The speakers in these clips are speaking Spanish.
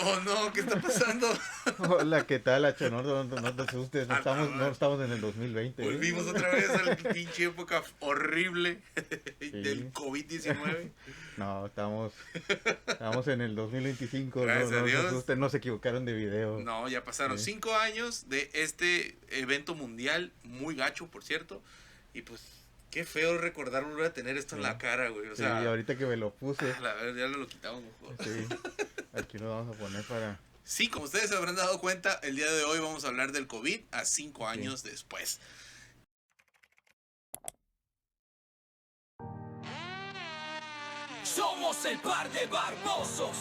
Oh no, ¿qué está pasando? Hola, ¿qué tal, Hacho? No te asustes, A la no madre. estamos en el 2020, ¿eh? Volvimos otra vez a la pinche época horrible del Sí, COVID-19. no, estamos en el 2025, Gracias a no se Dios. asusten, no se equivocaron de video. No, ya pasaron ¿Eh? 5 años de este evento mundial, muy gacho, por cierto. Y pues, qué feo recordar volver a tener esto en la Sí, cara, güey. O sí, sea, ahorita que me lo puse, la verdad, ya lo quitamos mejor. sí, aquí lo vamos a poner para... Sí, como ustedes se habrán dado cuenta, el día de hoy vamos a hablar del COVID a 5 años Sí. después. Somos el par de barbosos.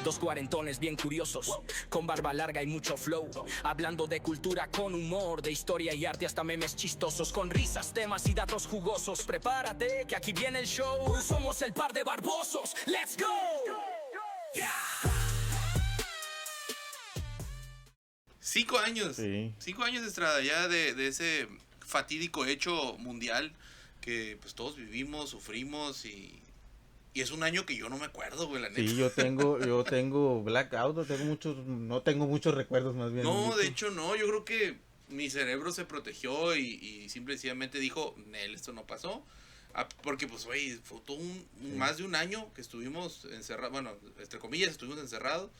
Dos cuarentones bien curiosos, con barba larga y mucho flow, hablando de cultura con humor, de historia y arte hasta memes chistosos, con risas, temas y datos jugosos. Prepárate que aquí viene el show. Somos el par de barbosos. Let's go. Yeah. 5 años. Sí. 5 años de estrada ya de ese fatídico hecho mundial que pues todos vivimos, sufrimos y es un año que yo no me acuerdo, güey, la neta. Sí, yo tengo blackout, no tengo muchos recuerdos más bien. No, de hecho no, yo creo que mi cerebro se protegió y simple y sencillamente dijo, Nel, esto no pasó. Porque pues, güey, fue todo más de un año que estuvimos encerrados, bueno, entre comillas, estuvimos encerrados.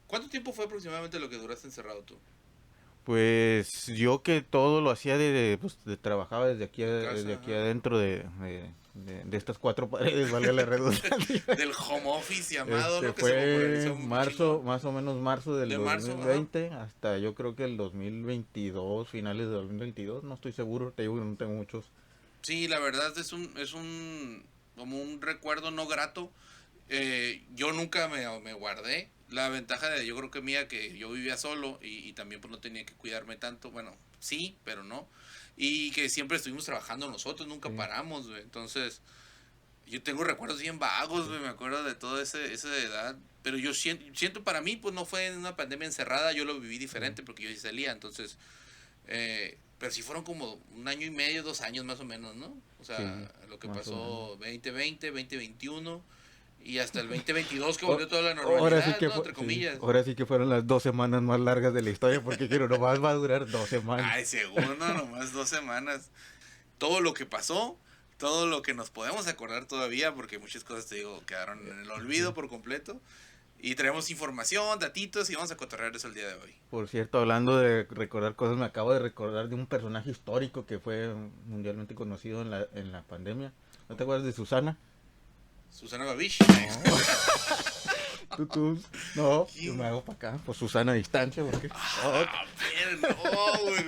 ¿Cuánto tiempo fue aproximadamente lo que duraste encerrado tú? Pues yo que todo lo hacía trabajaba Casa, desde aquí ajá. adentro de estas cuatro paredes, valga la redundancia. Del home office llamado, ¿no? Que se Fue popularizó un marzo, chingo. más o menos marzo del De dos marzo, mil ajá. veinte hasta yo creo que el 2022 finales de 2022 no estoy seguro, te digo que no tengo muchos. Sí, la verdad es un como un recuerdo no grato. Yo nunca me guardé. La ventaja de yo creo que mía que yo vivía solo y también pues no tenía que cuidarme tanto. Bueno, sí, pero no. Y que siempre estuvimos trabajando nosotros, nunca Sí, paramos, güey. Entonces, yo tengo recuerdos bien vagos, sí, güey, me acuerdo de toda esa edad. Pero yo siento para mí, pues no fue en una pandemia encerrada, yo lo viví sí, diferente porque yo sí salía. Entonces, pero sí fueron como un año y medio, 2 años más o menos, ¿no? O sí, sea, lo que más o menos. pasó 2020, 2021 y hasta el 2022 que O- volvió toda la Ahora sí normalidad, que ¿no? Entre sí, comillas. ahora sí que fueron las 2 semanas más largas de la historia porque quiero, nomás va a durar 2 semanas. Ay, según, no, nomás 2 semanas. Todo lo que pasó, todo lo que nos podemos acordar todavía, porque muchas cosas, te digo, quedaron en el olvido Sí. por completo. Y traemos información, datitos y vamos a cotorrear eso el día de hoy. Por cierto, hablando de recordar cosas, me acabo de recordar de un personaje histórico que fue mundialmente conocido en la pandemia. ¿No te acuerdas de Susana? Susana Babish. No. Tú, no, yo me ¿Quién? hago para acá, pues Susana a distancia, porque... Oh, Pero no, güey.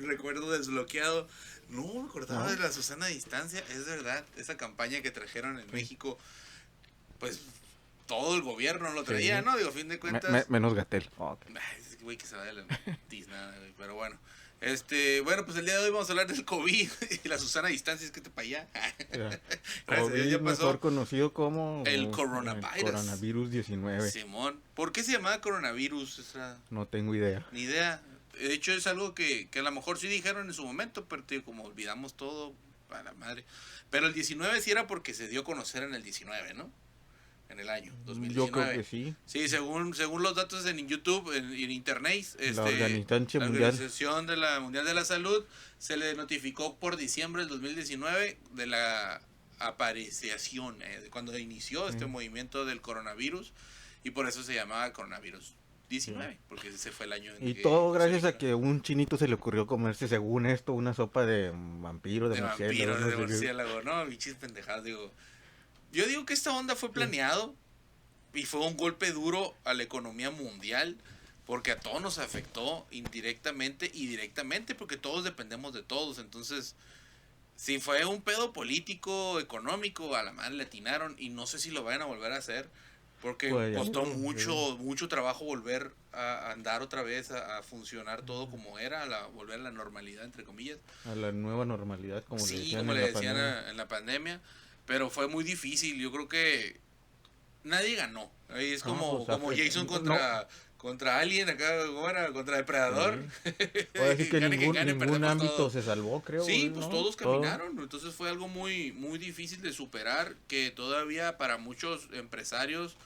Recuerdo desbloqueado. No me acordaba no, de la Susana a distancia. Es verdad, esa campaña que trajeron en sí, México, pues todo el gobierno lo traía, sí. ¿no? Digo, a fin de cuentas. Menos Gatel. Oh, ok. Ay, ese güey que se va de la tiznada, güey. Pero bueno. Bueno, pues el día de hoy vamos a hablar del COVID y la Susana a distancia, es que te para allá. Ya. Gracias a Dios ya COVID, mejor pasó conocido como el el coronavirus. coronavirus 19. Simón. ¿Por qué se llamaba coronavirus? Esa No tengo idea. ni idea. De hecho, es algo que a lo mejor sí dijeron en su momento, pero tío, como olvidamos todo, a la madre. Pero el 19 sí era porque se dio a conocer en el 19, ¿no? En el año Yo creo 2019. que sí. Sí, según los datos en YouTube, en internet, La Organización la Mundial. Organización de la Mundial de la Salud se le notificó por diciembre del 2019 de la apareciación, de cuando inició este Sí, movimiento del coronavirus y por eso se llamaba coronavirus sí. 19, porque ese fue el año en Y que todo se gracias a originó. que un chinito se le ocurrió comerse, según esto, una sopa de vampiro, de De murciélago, vampiro, no de sé qué. murciélago, ¿no? Bichis pendejadas, digo. Yo digo que esta onda fue Sí, planeado y fue un golpe duro a la economía mundial porque a todos nos afectó indirectamente y directamente porque todos dependemos de todos. Entonces, si fue un pedo político, económico, a la madre le atinaron y no sé si lo vayan a volver a hacer porque pues ya costó ves, sí. mucho trabajo volver a andar otra vez, a funcionar todo como era, volver a la normalidad, entre comillas. A la nueva normalidad, como le Sí, decían como en le la decían pandemia. en la pandemia, pero fue muy difícil. Yo creo que nadie ganó. Ahí es No, pues como Jason no, contra contra Alien, acá, ¿cómo era? Contra Depredador. Ahora sí que Gane quien gane, ningún perdemos ámbito todos. se salvó, creo. Sí, ¿no? pues todos caminaron, entonces fue algo muy, muy difícil de superar, que todavía para muchos empresarios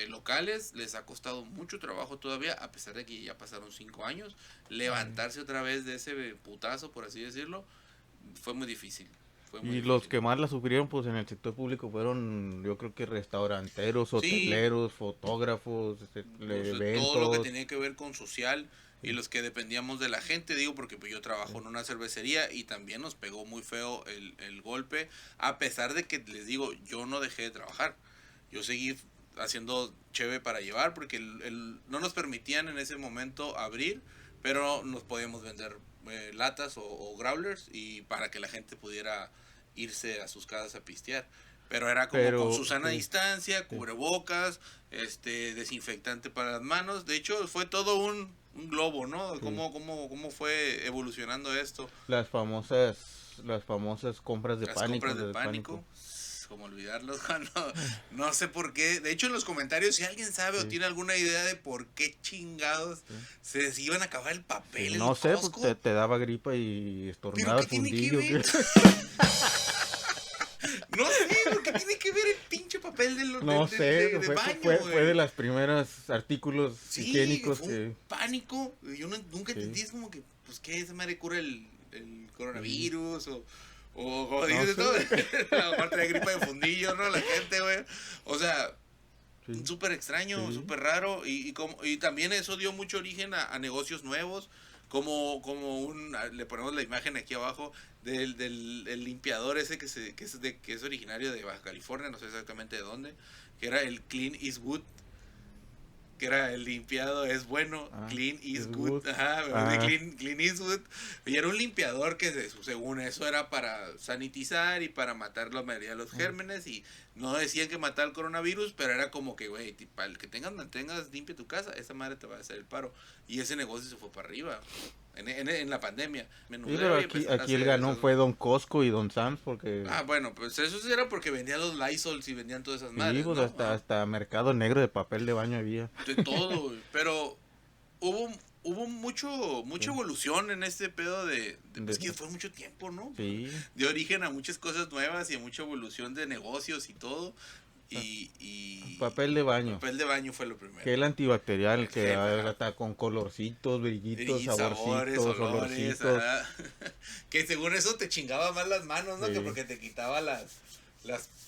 locales les ha costado mucho trabajo todavía, a pesar de que ya pasaron 5 años, levantarse otra vez de ese putazo, por así decirlo, fue muy difícil. Fue muy Y difícil. los que más la sufrieron pues en el sector público fueron, yo creo que restauranteros, Sí. hoteleros, fotógrafos, Pues, eventos. todo lo que tenía que ver con social y los que dependíamos de la gente, digo, porque pues yo trabajo en una cervecería y también nos pegó muy feo el golpe, a pesar de que les digo, yo no dejé de trabajar, yo seguí haciendo cheve para llevar porque no nos permitían en ese momento abrir, pero nos podíamos vender latas o growlers y para que la gente pudiera irse a sus casas a pistear. Pero era como Pero, con su sana sí. distancia, cubrebocas, desinfectante para las manos. De hecho, fue todo un globo, ¿no? Sí. ¿Cómo fue evolucionando esto? Las famosas compras de Las pánico. compras de pánico. Como olvidarlos, no sé por qué. De hecho, en los comentarios, si alguien sabe o Sí. tiene alguna idea de por qué chingados se iban a acabar el papel en No el sé, Costco. pues te daba gripa y estornudabas ¿Pero qué tiene que fundillo. ver? No sé, porque tiene que ver el pinche papel No sé, de fue, baño, fue güey. de las primeras artículos Sí, higiénicos fue que... un pánico. Yo nunca Sí. entendí, es como que, pues, ¿qué? ¿Esa madre cura el coronavirus? O como No dices sé. todo, a lo mejor trae gripa de fundillo, ¿no? La gente, güey. O sea, Sí. súper extraño, Sí. súper raro. Y también eso dio mucho origen a negocios nuevos. Como le ponemos la imagen aquí abajo del limpiador ese que es originario de Baja California, no sé exactamente de dónde, que era el Clean Eastwood, que era el limpiado es bueno, Clean Eastwood, Eastwood. ajá, Ah. de Clean Eastwood, y era un limpiador que según eso era para sanitizar y para matar la mayoría de los gérmenes, y no decían que matar el coronavirus, pero era como que, güey, para el que mantengas limpia tu casa, esa madre te va a hacer el paro, y ese negocio se fue para arriba, en la pandemia. Sí, pero aquí el ganón fue Don Costco y Don Sam's porque... Ah, bueno, pues eso sí era porque vendían los Lysols y vendían todas esas madres, sí, pues ¿no? hasta mercado negro de papel de baño había. De todo, güey. Pero hubo mucha evolución en este pedo pues que fue mucho tiempo, ¿no? Sí. Dio origen a muchas cosas nuevas y a mucha evolución de negocios y todo. Y Papel de baño. papel de baño fue lo primero. Que el antibacterial, que Sí, ajá. hasta con colorcitos, brillitos, Y saborcitos, olores, olorcitos. ajá. Que según eso te chingaba más las manos, ¿no? Sí. Que porque te quitaba las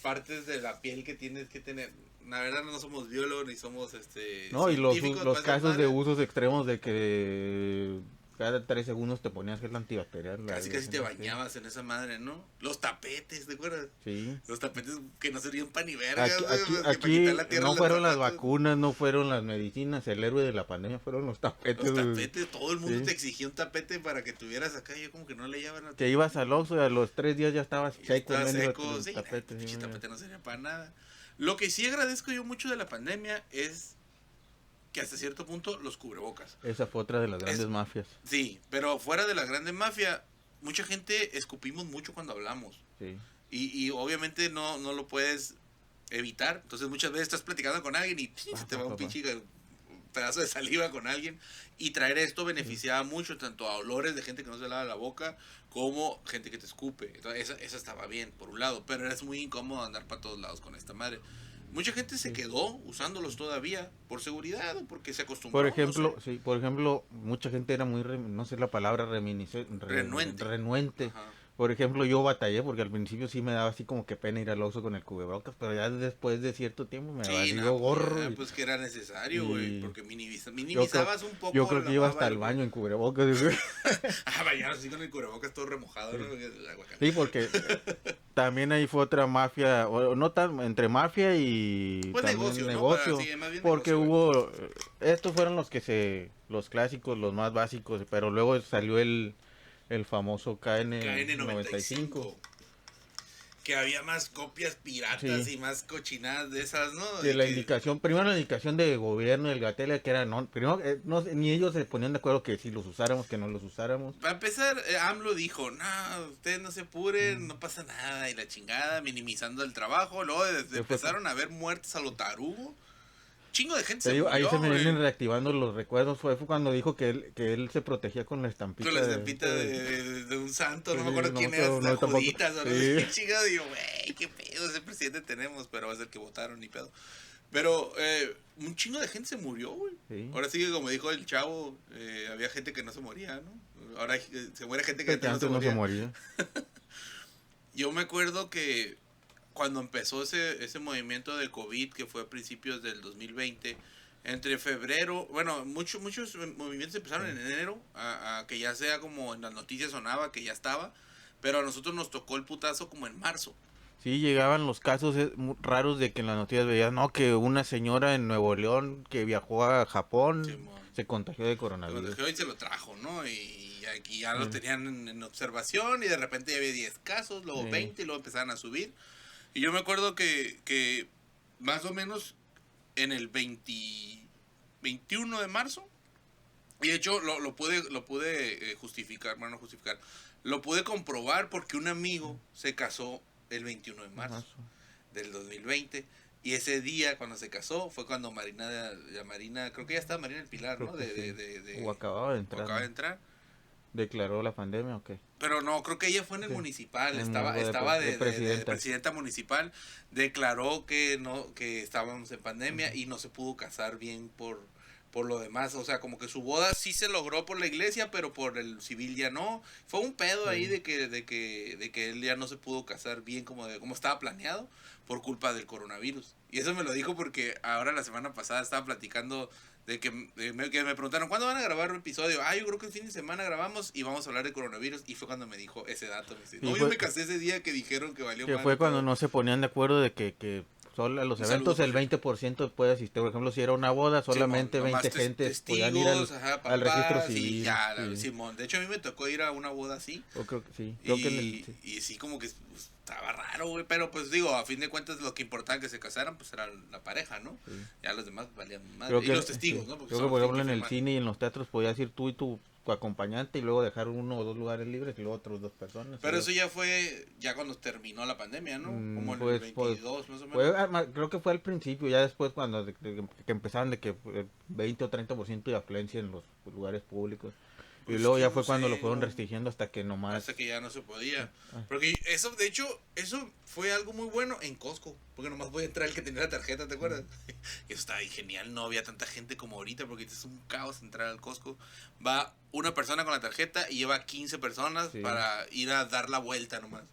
partes de la piel que tienes que tener. La verdad no somos biólogos ni somos No, y los científicos los para esas casos de madres. usos extremos de que cada 3 segundos te ponías gel antibacterial. Casi te Sí. bañabas en esa madre, ¿no? Los tapetes, ¿te acuerdas? Sí. Los tapetes que no servían pan ni verga. Aquí no fueron las vacunas, no fueron las medicinas, el héroe de la pandemia fueron los tapetes. Los tapetes, todo el mundo Sí. te exigía un tapete para que tuvieras acá. Yo como que no le llevaban a Que ibas al Oxxo y a los 3 días ya estabas seco. Estaba mendigo seco, sí, tapete, pinche sí, tapete no servía para nada. Lo que sí agradezco yo mucho de la pandemia es que hasta cierto punto los cubrebocas. Esa fue otra de las grandes mafias. Sí, pero fuera de la grande mafia, mucha gente escupimos mucho cuando hablamos. Sí. Y obviamente no lo puedes evitar. Entonces muchas veces estás platicando con alguien y se te va un pinche pedazo de saliva con alguien. Y traer esto beneficiaba mucho tanto a olores de gente que no se lava la boca como gente que te escupe. Entonces esa estaba bien, por un lado. Pero era muy incómodo andar para todos lados con esta madre. Mucha gente se quedó usándolos todavía por seguridad o porque se acostumbró. Por ejemplo, no sé. sí, por ejemplo, mucha gente era muy, no sé la palabra, renuente. Ajá. Por ejemplo, yo batallé porque al principio sí me daba así como que pena ir al Oxxo con el cubrebocas, pero ya después de cierto tiempo me Sí, valió no, gorro. pues que era necesario, güey, y- porque minimizabas un poco. Yo creo que iba la hasta el baba, baño en cubrebocas. güey. bañarse así con el cubrebocas todo remojado, ¿no? La guacala. Sí, porque también ahí fue otra mafia, o no tan, entre mafia y Pues también negocio, ¿no? Sí, más bien porque negocio, hubo, estos fueron los clásicos, los más básicos, pero luego salió el famoso KN95. Que había más copias piratas Sí. y más cochinadas de esas, ¿no? De la indicación, primero la indicación de gobierno del Gatela, que era, primero, ni ellos se ponían de acuerdo que si los usáramos, que no los usáramos. Para empezar, AMLO dijo, no, ustedes no se apuren, no pasa nada, y la chingada, minimizando el trabajo. Luego fue? empezaron a haber muertes a lo tarugo. chingo de gente Te se digo, ahí murió, se me güey. vienen reactivando los recuerdos. Fue cuando dijo que él se protegía con la estampita. Con la estampita de un santo, Sí, no me acuerdo no, quién era, no, de tampoco. Juditas o no Sí. sé qué chingado. Digo, güey, qué pedo, ese presidente tenemos, pero va a ser que votaron ni pedo. Pero un chingo de gente se murió, güey. Sí. Ahora sí que como dijo el chavo, había gente que no se moría, ¿no? Ahora se muere gente que Que antes no se antes no moría. se moría. Yo me acuerdo que cuando empezó ese movimiento de COVID, que fue a principios del 2020, entre febrero, bueno, muchos movimientos empezaron en enero, a que ya sea como en las noticias sonaba, que ya estaba, pero a nosotros nos tocó el putazo como en marzo. Sí, llegaban los casos raros de que en las noticias veías, no, que una señora en Nuevo León que viajó a Japón Simón. se contagió de Se coronavirus. contagió y se lo trajo, ¿no? Y aquí ya lo Sí. tenían en observación y de repente ya había 10 casos, luego Sí. 20 y luego empezaron a subir. Y yo me acuerdo que más o menos en el 21 de marzo, y de hecho lo pude justificar, bueno, no justificar, lo pude comprobar porque un amigo se casó el 21 de marzo del 2020. Y ese día, cuando se casó, fue cuando Marina, creo que ya estaba Marina del Pilar, Creo ¿no? que sí. O O acababa de entrar. acaba de ¿No? entrar. ¿Declaró la pandemia o qué? Pero no, creo que ella fue en el Sí. municipal, En estaba de presidenta. presidenta municipal, declaró que estábamos en pandemia y no se pudo casar bien por lo demás, o sea, como que su boda sí se logró por la iglesia, pero por el civil ya no. Fue un pedo ahí Sí. de que él ya no se pudo casar bien como estaba planeado por culpa del coronavirus. Y eso me lo dijo porque ahora la semana pasada estaba platicando que me preguntaron, ¿cuándo van a grabar un episodio? Yo creo que el fin de semana grabamos y vamos a hablar de coronavirus. Y fue cuando me dijo ese dato. Me dice, Sí, no, fue- yo me casé ese día que dijeron que valió Que madre fue cuando todo". no se ponían de acuerdo de que solo a los Un eventos saludo, el por 20% puede asistir. Por ejemplo, si era una boda, solamente Simón, nomás 20 gentes podían ir testigos, ajá, al registro papás, y civil. ya, Sí. Simón. De hecho, a mí me tocó ir a una boda así. O creo que sí. Creo que en el, sí. Y sí, como que pues, estaba raro, güey. Pero pues digo, a fin de cuentas, lo que importaba que se casaran, pues era la pareja, ¿no? Sí. Ya los demás valían más. Creo Y que, los testigos, sí. ¿no? Porque Creo son que por los que ejemplo en el firman. cine y en los teatros podías ir tú y tu acompañante y luego dejar uno o dos lugares libres y luego otros dos personas. Pero y eso ya fue, ya cuando terminó la pandemia, ¿no? Como en pues, el 22, más o menos. creo que fue al principio, ya después cuando que empezaron de que 20 o 30% de afluencia en los lugares públicos. Pues Y luego que ya no fue cuando sé, lo fueron no. restringiendo hasta que nomás... Hasta que ya no se podía. Ah. Porque eso, de hecho, eso fue algo muy bueno en Costco. Porque nomás podía entrar el que tenía la tarjeta, ¿te acuerdas? Y eso estaba ahí genial. No había tanta gente como ahorita porque es un caos entrar al Costco. Va una persona con la tarjeta y lleva 15 personas Sí. para ir a dar la vuelta nomás.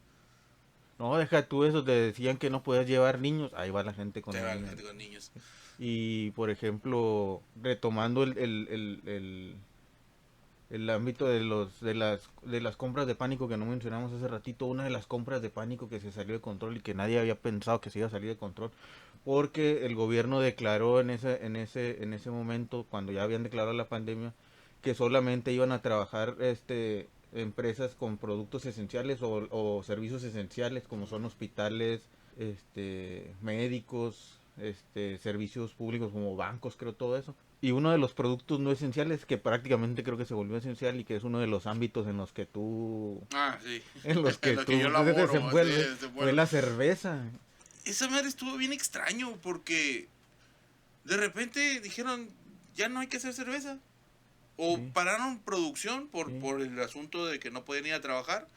No, deja tú eso, te decían que no podías llevar niños, ahí va la gente con Te va la niños. gente con niños. Y por ejemplo, retomando el ámbito de las compras de pánico que no mencionamos hace ratito, una de las compras de pánico que se salió de control y que nadie había pensado que se iba a salir de control, porque el gobierno declaró en ese momento, cuando ya habían declarado la pandemia, que solamente iban a trabajar empresas con productos esenciales o servicios esenciales, como son hospitales, médicos, servicios públicos como bancos, creo, todo eso. Y uno de los productos no esenciales que prácticamente creo que se volvió esencial y que es uno de los ámbitos en los que tú Sí. en los que En lo tú que yo te laboro, desenvuelves, sí, fue la cerveza. Esa madre estuvo bien extraño porque de repente dijeron, ya no hay que hacer cerveza. O Sí. pararon producción Sí. por el asunto de que no podían ir a trabajar.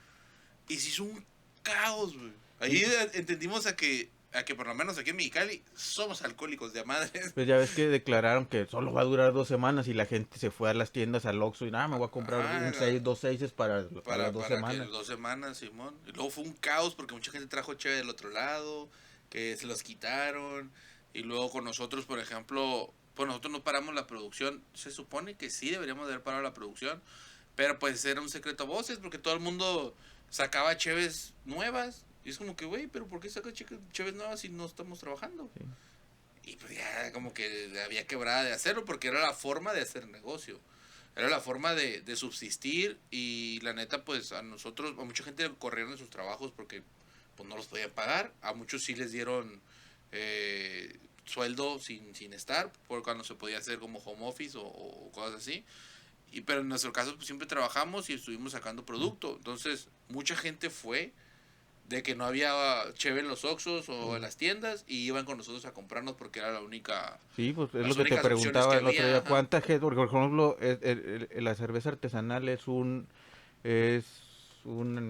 Y se hizo un caos, güey. Ahí Sí. entendimos a que por lo menos aquí en Mexicali somos alcohólicos de a madres. Pues ya ves que declararon que solo va a durar 2 semanas y la gente se fue a las tiendas al Oxxo y nada, me voy a comprar dos seises para 2 semanas. 2 semanas, Simón. Y luego fue un caos porque mucha gente trajo cheve del otro lado, que se los quitaron. Y luego con nosotros, por ejemplo, pues nosotros no paramos la producción. Se supone que sí deberíamos de haber parado la producción, pero pues era un secreto a voces porque todo el mundo sacaba cheves nuevas. Y es como que, güey, pero ¿por qué sacas cheves nuevas si no estamos trabajando? Sí. Y pues ya como que había quebrada de hacerlo porque era la forma de hacer negocio. Era la forma de subsistir y la neta pues a nosotros, a mucha gente corrieron de sus trabajos porque pues no los podían pagar. A muchos sí les dieron sueldo sin estar, por cuando se podía hacer como home office o cosas así. Pero en nuestro caso pues siempre trabajamos y estuvimos sacando producto. Entonces mucha gente fue de que no había cheve en los Oxxos o en las tiendas y iban con nosotros a comprarnos porque era la única. Sí, pues es Las lo que te únicas opciones preguntaba que el otro había, día. ajá. ¿Cuánta gente? Porque, por ejemplo, la cerveza artesanal es un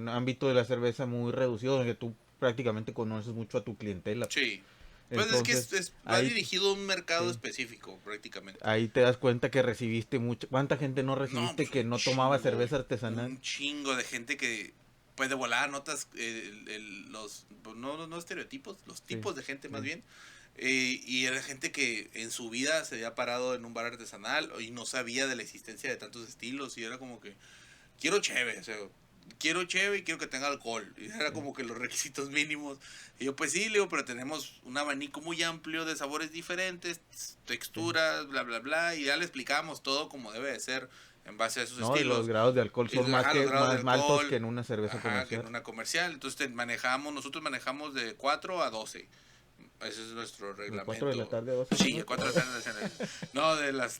ámbito de la cerveza muy reducido, donde tú prácticamente conoces mucho a tu clientela. Sí. Pues es que Entonces, va ahí, dirigido a un mercado sí, específico prácticamente. ahí te das cuenta que recibiste mucho. ¿Cuánta gente no No, recibiste pues que un no tomaba chingo, cerveza artesanal? un chingo de gente que, pues de volada notas los, pues, no estereotipos, los Sí, tipos de gente más sí. bien. Y era gente que en su vida se había parado en un bar artesanal y no sabía de la existencia de tantos estilos y era como que, quiero cheve, o sea, quiero cheve y quiero que tenga alcohol. Y era Sí. como que los requisitos mínimos. Y yo, pues sí, le digo, pero tenemos un abanico muy amplio de sabores diferentes, Sí. texturas, bla, bla, bla. Y ya le explicamos todo como debe de ser en base a esos No, y los estilos. grados de alcohol Y, son más ajá, los que grados de más altos que alcohol, en una cerveza ajá, que en comercial. una comercial. Entonces nosotros manejamos de 4 a 12. Ese es nuestro De 4 de la reglamento. tarde a 12 Sí, ¿no? a 4 de la tarde. No, de las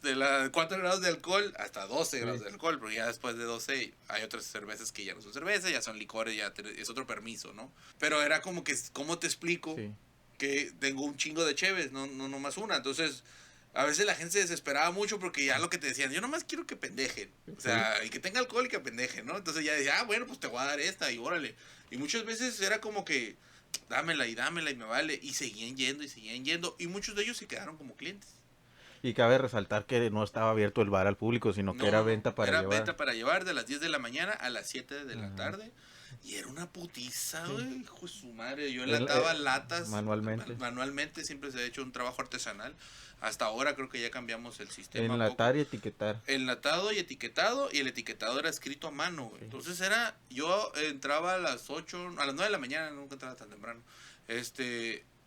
4 grados de alcohol hasta 12 grados Sí. de alcohol, porque ya después de 12 hay otras cervezas que ya no son cerveza, ya son licores, es otro permiso, ¿no? Pero era como que, ¿cómo te explico Sí. que tengo un chingo de cheves, no más una? Entonces, a veces la gente se desesperaba mucho porque ya lo que te decían, yo nomás quiero que pendejen. O sea, y que tenga alcohol y que pendejen, ¿no? Entonces ya decía, bueno, pues te voy a dar esta y órale. Y muchas veces era como que dámela y me vale. Y seguían yendo y seguían yendo. Y muchos de ellos se quedaron como clientes. Y cabe resaltar que no estaba abierto el bar al público, sino que No, era no, no. venta para Era llevar. venta para llevar de las 10 de la mañana a las 7 de la Ajá. tarde. Y era una putiza, Sí. güey. Hijo de su madre. Yo El- enlataba latas manualmente. manualmente. Siempre se ha hecho un trabajo artesanal. Hasta ahora creo que ya cambiamos el sistema un poco. Enlatar y etiquetar. Enlatado y etiquetado. Y el etiquetado era escrito a mano, güey. Sí. Entonces yo entraba a las 8, a las 9 de la mañana. Nunca entraba tan temprano.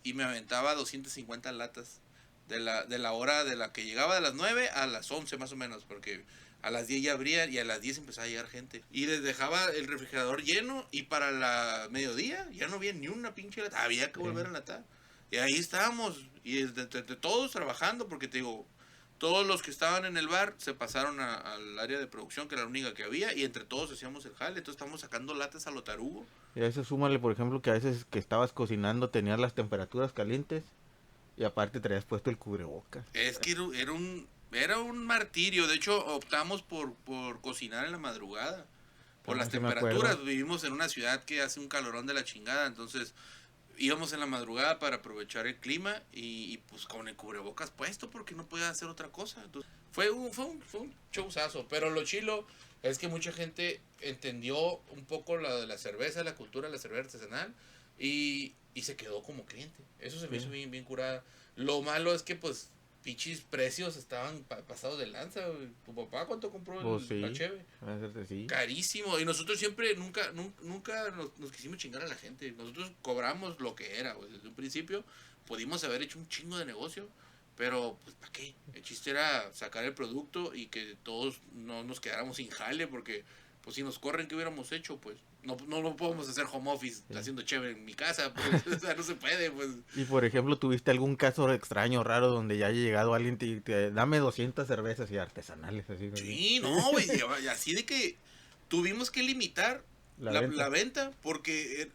Y me aventaba 250 latas de la hora de la que llegaba de las 9 a las 11 más o menos, porque a las 10 ya abrían y a las 10 empezaba a llegar gente. Y les dejaba el refrigerador lleno y para la mediodía ya no había ni una pinche lata, había que volver a enlatar. Y ahí estábamos, y de todos trabajando, porque te digo, todos los que estaban en el bar se pasaron al área de producción, que era la única que había, y entre todos hacíamos el jale, entonces estábamos sacando latas a lo tarugo. Y a eso súmale, por ejemplo, que a veces que estabas cocinando tenías las temperaturas calientes y aparte traías puesto el cubrebocas. Es que era un martirio. De hecho, optamos por cocinar en la madrugada. Por las Sí me temperaturas. acuerdo. Vivimos en una ciudad que hace un calorón de la chingada. Entonces, íbamos en la madrugada para aprovechar el clima. Y pues con el cubrebocas puesto porque no podía hacer otra cosa. Entonces, fue un showzazo. Pero lo chilo es que mucha gente entendió un poco la de la cerveza, la cultura de la cerveza artesanal. Y se quedó como cliente. Eso se me hizo bien, bien curada. Lo malo es que, pues, pinches precios estaban pasados de lanza, güey. ¿Tu papá cuánto compró Pues sí, la cheve? a veces sí. Carísimo. Y nosotros siempre, nunca nos quisimos chingar a la gente. Nosotros cobramos lo que era, güey. Desde un principio pudimos haber hecho un chingo de negocio. Pero, pues, ¿para qué? El chiste era sacar el producto y que todos no nos quedáramos sin jale. Porque, pues, si nos corren, ¿qué hubiéramos hecho? Pues, no podemos hacer home office haciendo chévere en mi casa. Pues, o sea, no se puede, pues. Y por ejemplo, ¿tuviste algún caso extraño, raro, donde ya haya llegado alguien y te dame 200 cervezas y artesanales? Así, Sí, no, güey. Y así de que tuvimos que limitar la venta porque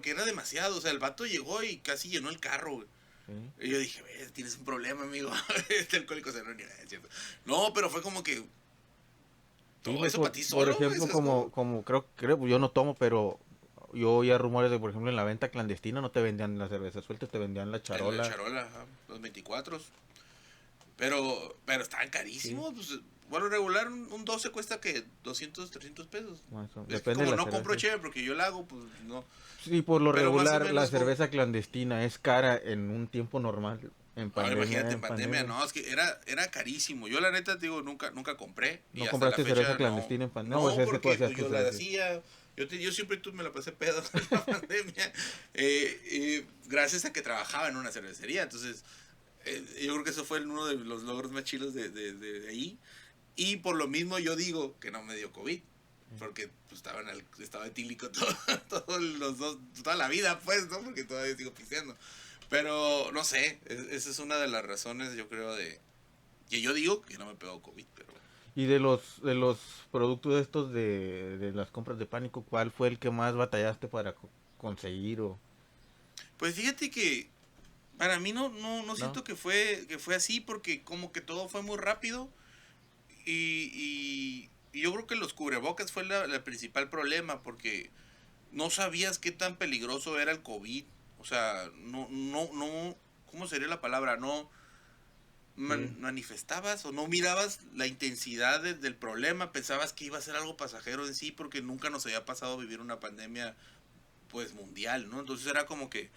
era demasiado. O sea, el vato llegó y casi llenó el carro, güey. Sí. Y yo dije, tienes un problema, amigo. Este alcohólico anónimo, es cierto. No, pero fue como que Sí, todo pues, eso para ti por solo, güey. ejemplo, ¿Sabes como, cómo? como creo, yo no tomo, pero yo oía rumores de, por ejemplo, en la venta clandestina no te vendían la cerveza suelta, te vendían la En la charola. charola, ajá, los 24. Pero estaban carísimos. Pues, bueno, regular un 12 cuesta que 200, 300 pesos. Más o- Es que depende de como la no compro cerveza. chévere porque yo la hago, pues no. Sí, por lo Pero más o regular, la menos cerveza clandestina es cara en un tiempo normal. En ahora pandemia, imagínate en pandemia, no, es que era carísimo. Yo la neta te digo, nunca compré. ¿No Y hasta la compraste fecha cerveza no. clandestina en pandemia? No, No, pues es que tú porque hacías pues, tu yo la cerveza. hacía. Yo siempre me la pasé pedo en la pandemia. Gracias a que trabajaba en una cervecería. Entonces, yo creo que eso fue uno de los logros más chilos de ahí. Y por lo mismo yo digo que no me dio COVID. Porque pues, estaba en el estado etílico toda la vida, pues, ¿no? Porque todavía sigo pisteando. Pero no sé, esa es una de las razones, yo creo, de que yo digo que no me pegó COVID, pero Y de los productos estos de las compras de pánico, ¿cuál fue el que más batallaste para conseguir o... Pues fíjate que para mí no siento que fue así, porque como que todo fue muy rápido y yo creo que los cubrebocas fue el principal problema, porque no sabías qué tan peligroso era el COVID. O sea, no, ¿cómo sería la palabra? No manifestabas o no mirabas la intensidad del problema, pensabas que iba a ser algo pasajero en sí, porque nunca nos había pasado vivir una pandemia pues mundial, ¿no? Entonces era como que,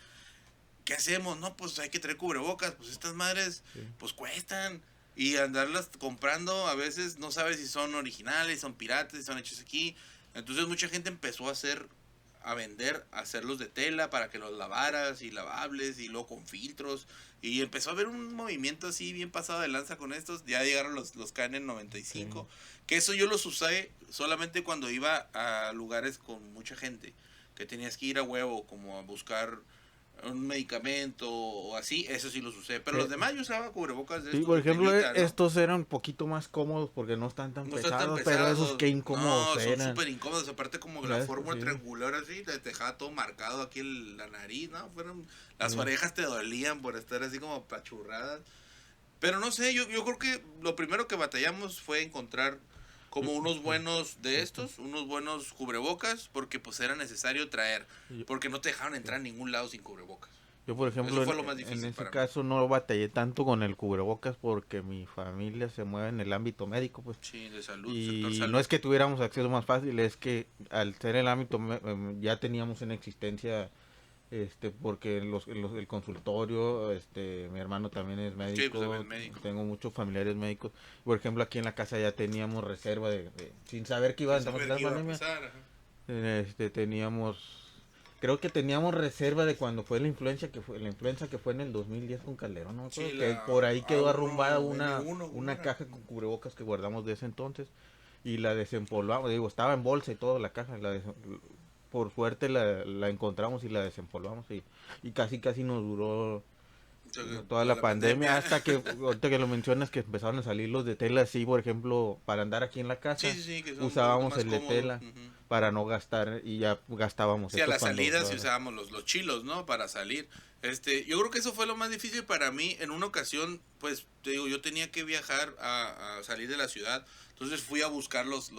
¿qué hacemos? No, pues hay que traer cubrebocas, pues estas madres pues cuestan, y andarlas comprando a veces no sabes si son originales, son piratas, si son hechos aquí. Entonces mucha gente empezó a hacerlos de tela para que los lavaras y lavables y luego con filtros, y empezó a haber un movimiento así bien pasado de lanza con estos. Ya llegaron los KN95, que eso yo los usé solamente cuando iba a lugares con mucha gente, que tenías que ir a huevo como a buscar un medicamento o así, eso sí los usé, pero los demás yo usaba cubrebocas de Sí, estos por de ejemplo, telita, ¿no? estos eran un poquito más cómodos porque no están tan No están tan pesados, pero esos pesados. qué incómodos No, son eran. súper incómodos. Aparte, como la Claro, fórmula sí. triangular así, te dejaba todo marcado aquí la nariz, ¿no? Las orejas te dolían por estar así como apachurradas. Pero no sé, yo creo que lo primero que batallamos fue encontrar como unos buenos de estos, unos buenos cubrebocas, porque pues era necesario traer, porque no te dejaron entrar a ningún lado sin cubrebocas. Yo, por ejemplo, Eso fue lo más en difícil ese para mí. caso no batallé tanto con el cubrebocas porque mi familia se mueve en el ámbito médico, pues. Sí, de salud, sector Y salud. no es que tuviéramos acceso más fácil, es que al ser el ámbito ya teníamos en existencia, porque el consultorio, mi hermano también es médico, también es médico. tengo muchos familiares médicos. Por ejemplo, aquí en la casa ya teníamos reserva sin saber que iba a Sin saber la que iba a pandemia, pasar, ajá. creo que teníamos reserva de cuando fue la influencia que fue en el 2010 con Calderón, ¿no? Sí, Que por ahí quedó arrumbada N1, una caja con cubrebocas que guardamos de ese entonces y la desempolvamos, digo, estaba en bolsa y todo la caja, por suerte la encontramos y la desempolvamos y casi nos duró toda la pandemia, hasta que ahorita que lo mencionas, que empezaron a salir los de tela así, por ejemplo, para andar aquí en la casa, Sí, que son usábamos más el de cómodos. tela para no gastar, y ya gastábamos Sí, a esto las cuando- salidas sí usábamos los chilos, ¿no? Para salir. Yo creo que eso fue lo más difícil para mí. En una ocasión, pues, te digo, yo tenía que viajar a salir de la ciudad. Entonces fui a buscar los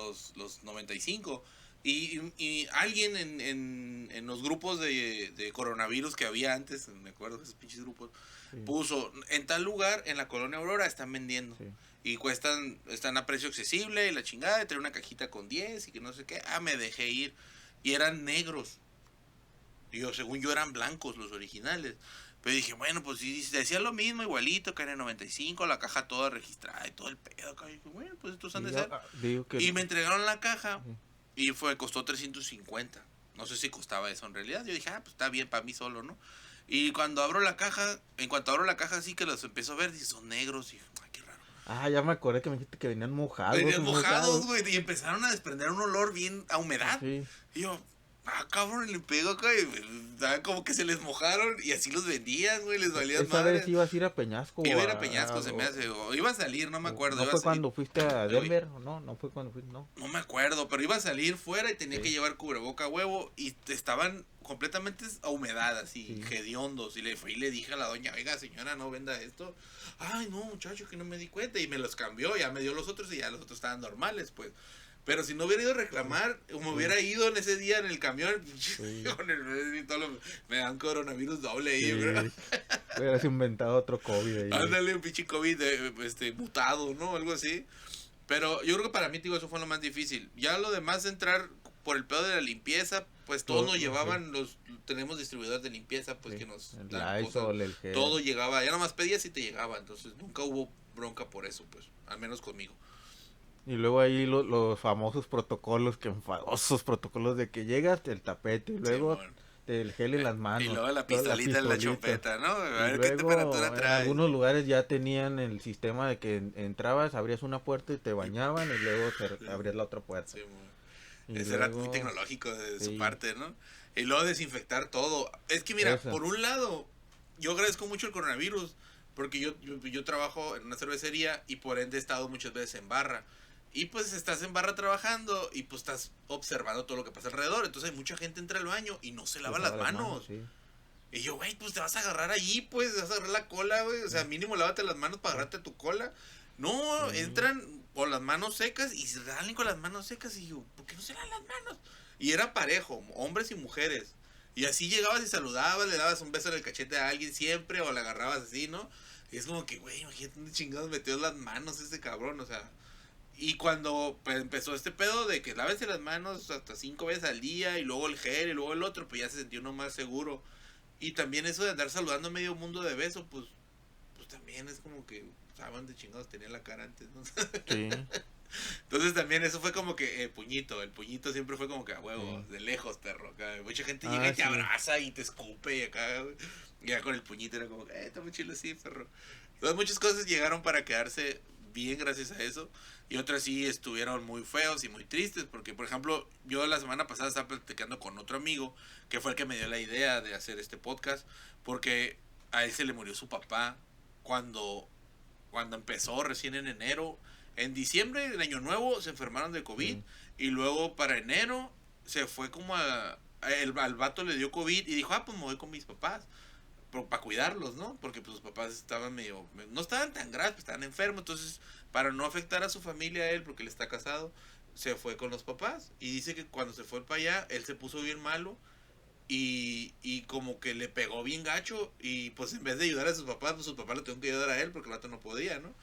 95. Y alguien en los grupos de coronavirus que había antes, me acuerdo de esos pinches grupos, puso, en tal lugar, en la Colonia Aurora, están vendiendo. Sí. Y están a precio accesible, y la chingada, de traer una cajita con 10 y que no sé qué. Me dejé ir. Y eran negros. Y según yo, eran blancos los originales. Pero dije, bueno, pues si decía lo mismo, igualito, que en el 95, la caja toda registrada y todo el pedo. Acá. Y dije, bueno, pues estos han de ser. Y me entregaron la caja y costó 350. No sé si costaba eso en realidad. Yo dije, pues está bien para mí solo, ¿no? Y cuando abro la caja, en cuanto abro la caja, así que los empiezo a ver, y son negros. Y ay, qué raro. Ya me acordé que me dijiste que venían mojados. Venían mojados, güey, y empezaron a desprender un olor bien a humedad. Sí. Y yo, cabrón, le pego acá y como que se les mojaron y así los vendían, güey, les valían Esa madre. vez ibas a ir a Peñasco. Iba a ir a Peñasco, se me hace, o iba a salir, no me acuerdo. ¿No fue cuando fuiste a Denver? No fue cuando fuiste, no. No me acuerdo, pero iba a salir fuera y tenía que llevar cubreboca a huevo y estaban completamente a humedad, así, hediondos. Y le dije a la doña, oiga, señora, no venda esto. Ay, no, muchacho, que no me di cuenta. Y me los cambió, ya me dio los otros y ya los otros estaban normales, pues. Pero si no hubiera ido a reclamar, o me hubiera ido en ese día en el camión, con me dan coronavirus doble ahí, bro. Hubieras inventado otro COVID ahí. Ándale, un pinche COVID mutado, ¿no? Algo así. Pero yo creo que para mí, digo, eso fue lo más difícil. Ya lo demás, entrar por el pedo de la limpieza, pues todos nos llevaban, tenemos distribuidores de limpieza, pues que nos dan Lysol, el gel. todo llegaba, ya nomás pedías y te llegaba, entonces nunca hubo bronca por eso, pues, al menos conmigo. Y luego ahí los famosos protocolos, que enfadosos protocolos de que llegas el tapete y luego el gel en las manos. Y luego la pistolita en la chompeta, ¿no? A ver qué temperatura trae. En algunos lugares ya tenían el sistema de que entrabas, abrías una puerta y te bañaban y luego abrías la otra puerta. Sí, ese era muy tecnológico de su parte, ¿no? Y luego desinfectar todo. Es que mira, por un lado, yo agradezco mucho el coronavirus, porque yo trabajo en una cervecería y por ende he estado muchas veces en barra. Y pues estás en barra trabajando y pues estás observando todo lo que pasa alrededor. Entonces hay mucha gente entra al baño y no se lava las manos. Sí. Y yo, güey, pues te vas a agarrar allí, pues, te vas a agarrar la cola, güey. O sea, mínimo lávate las manos para agarrarte tu cola. No, entran con las manos secas y se salen con las manos secas. Y yo, ¿por qué no se lavan las manos? Y era parejo, hombres y mujeres. Y así llegabas y saludabas, le dabas un beso en el cachete a alguien siempre, o le agarrabas así, ¿no? Y es como que, güey, imagínate dónde chingados metió las manos ese cabrón, o sea. Y cuando pues, empezó este pedo de que lávese las manos hasta 5 veces al día, y luego el gel, y luego el otro, pues ya se sintió uno más seguro. Y también eso de andar saludando a medio mundo de beso, pues también es como que saben de chingados tenía la cara antes, ¿no? Sí. Entonces también eso fue como que el puñito siempre fue como que a huevo, de lejos, perro. Acá. Mucha gente llega y te abraza y te escupe y acá, güey. Y ya con el puñito era como que, está muy chido así, perro. Entonces muchas cosas llegaron para quedarse bien gracias a eso. Y otras sí estuvieron muy feos y muy tristes. Porque, por ejemplo, yo la semana pasada estaba platicando con otro amigo, que fue el que me dio la idea de hacer este podcast. Porque a él se le murió su papá cuando empezó recién en enero. En diciembre, en Año Nuevo, se enfermaron de COVID. Y luego para enero se fue como al vato le dio COVID y dijo, pues me voy con mis papás. Para cuidarlos, ¿no? Porque pues sus papás estaban no estaban tan graves, pues, estaban enfermos. Entonces, para no afectar a su familia a él, porque él está casado, se fue con los papás. Y dice que cuando se fue para allá, él se puso bien malo. Y como que le pegó bien gacho. Y pues en vez de ayudar a sus papás, pues sus papás le tuvieron que ayudar a él porque el vato no podía, ¿no?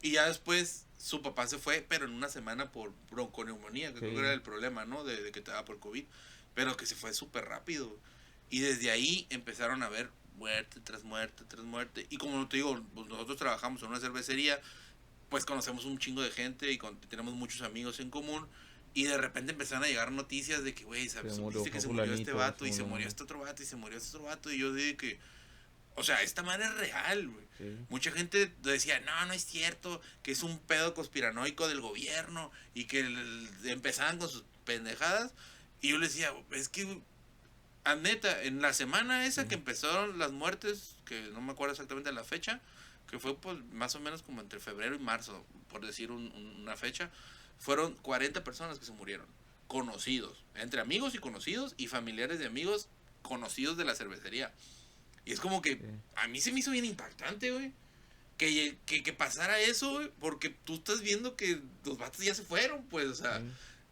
Y ya después su papá se fue, pero en una semana por bronconeumonía, que creo que era el problema, ¿no? De que te daba por COVID. Pero que se fue súper rápido. Y desde ahí empezaron a ver muerte tras muerte tras muerte. Y como te digo, pues nosotros trabajamos en una cervecería, pues conocemos un chingo de gente y tenemos muchos amigos en común. Y de repente empezaron a llegar noticias de que, güey, supiste que se murió este vato y se murió este otro vato y se murió este otro vato. Y yo dije que, o sea, esta madre es real, güey. Sí. Mucha gente decía, no es cierto, que es un pedo conspiranoico del gobierno y que empezaban con sus pendejadas. Y yo les decía, es que, a neta, en la semana esa que empezaron las muertes, que no me acuerdo exactamente la fecha, que fue pues más o menos como entre febrero y marzo, por decir una fecha, fueron 40 personas que se murieron, conocidos, entre amigos y conocidos y familiares de amigos conocidos de la cervecería. Y es como que a mí se me hizo bien impactante, güey. Que pasara eso, güey. Porque tú estás viendo que los vatos ya se fueron, pues, o sea.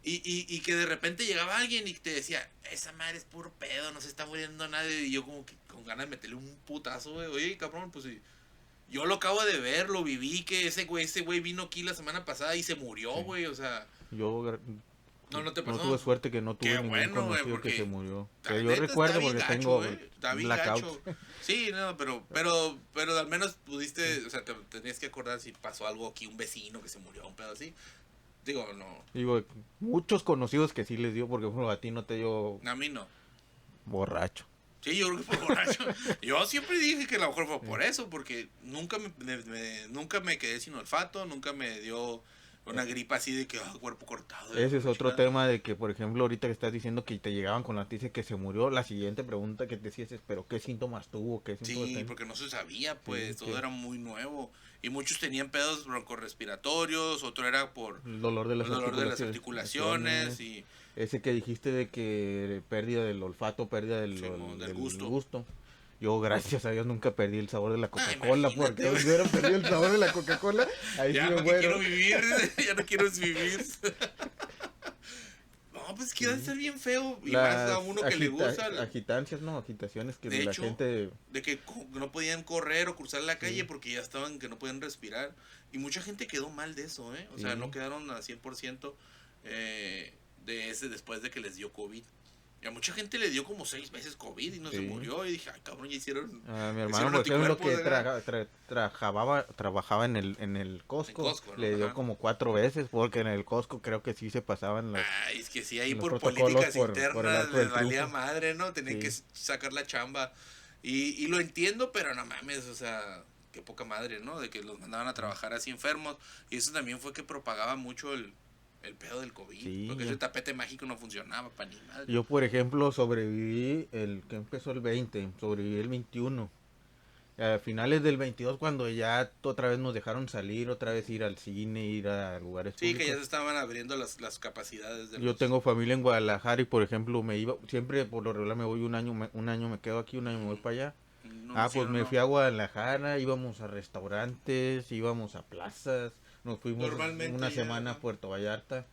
Y que de repente llegaba alguien y te decía, esa madre es puro pedo, no se está muriendo nadie. Y yo como que con ganas de meterle un putazo, güey. Oye, cabrón, pues sí. Yo lo acabo de ver, lo viví, que ese güey vino aquí la semana pasada y se murió, güey, o sea. Yo... No te pasó. No tuve suerte que no tuve ningún conocido que se murió. Que yo recuerdo porque gacho, tengo está bien gacho. Sí, no, pero al menos pudiste, o sea, te tenías que acordar si pasó algo aquí, un vecino que se murió, un pedo así. Digo, no. Digo, muchos conocidos que sí les dio, porque bueno, a ti no te dio... A mí no. Borracho. Sí, yo creo que fue borracho. Yo siempre dije que a lo mejor fue por eso, porque nunca nunca me quedé sin olfato, nunca me dio una gripa así de que cuerpo cortado. Ese es otro tema de que, por ejemplo, ahorita que estás diciendo que te llegaban con la noticia que se murió, la siguiente pregunta que te decías es, ¿pero qué síntomas tuvo? ¿Qué síntomas sí, porque no se sabía, pues, todo era muy nuevo. Y muchos tenían pedos broncorrespiratorios, otro era por el dolor de las articulaciones y... Ese que dijiste de que pérdida del olfato, pérdida del gusto. Yo, gracias a Dios, nunca perdí el sabor de la Coca-Cola, porque si hubiera perdido el sabor de la Coca-Cola, ahí ya sí no quiero vivir, ya no quiero vivir. No, pues que va a ser bien feo, y más a uno que le gusta. Agitaciones que de la hecho, gente... De que no podían correr o cruzar la calle porque ya estaban, que no podían respirar. Y mucha gente quedó mal de eso, ¿eh? O sea, no quedaron al 100% de ese después de que les dio COVID. Y a mucha gente le dio como 6 veces COVID y no se murió. Y dije, ay, cabrón, ya hicieron... mi hermano, por ejemplo, que trabajaba en el Costco, ¿no? Le dio como 4 veces, porque en el Costco creo que sí se pasaban las... Ay, es que sí, ahí por políticas internas les valía madre, ¿no? Tenían que sacar la chamba. Y lo entiendo, pero no mames, o sea, qué poca madre, ¿no? De que los mandaban a trabajar así enfermos. Y eso también fue que propagaba mucho el pedo del COVID, porque ese tapete mágico no funcionaba para ni madre. Yo, por ejemplo, sobreviví que empezó el 20, sobreviví el 21. A finales del 22 cuando ya otra vez nos dejaron salir, otra vez ir al cine, ir a lugares Sí, que ya públicos. se estaban abriendo las capacidades de Yo los... tengo familia en Guadalajara y por ejemplo me iba, siempre por lo regular me voy un año me quedo aquí, un año me voy para allá. No lo Ah, pues hicieron, me ¿no? fui a Guadalajara, íbamos a restaurantes, íbamos a plazas, nos fuimos Normalmente una ya... semana a Puerto Vallarta.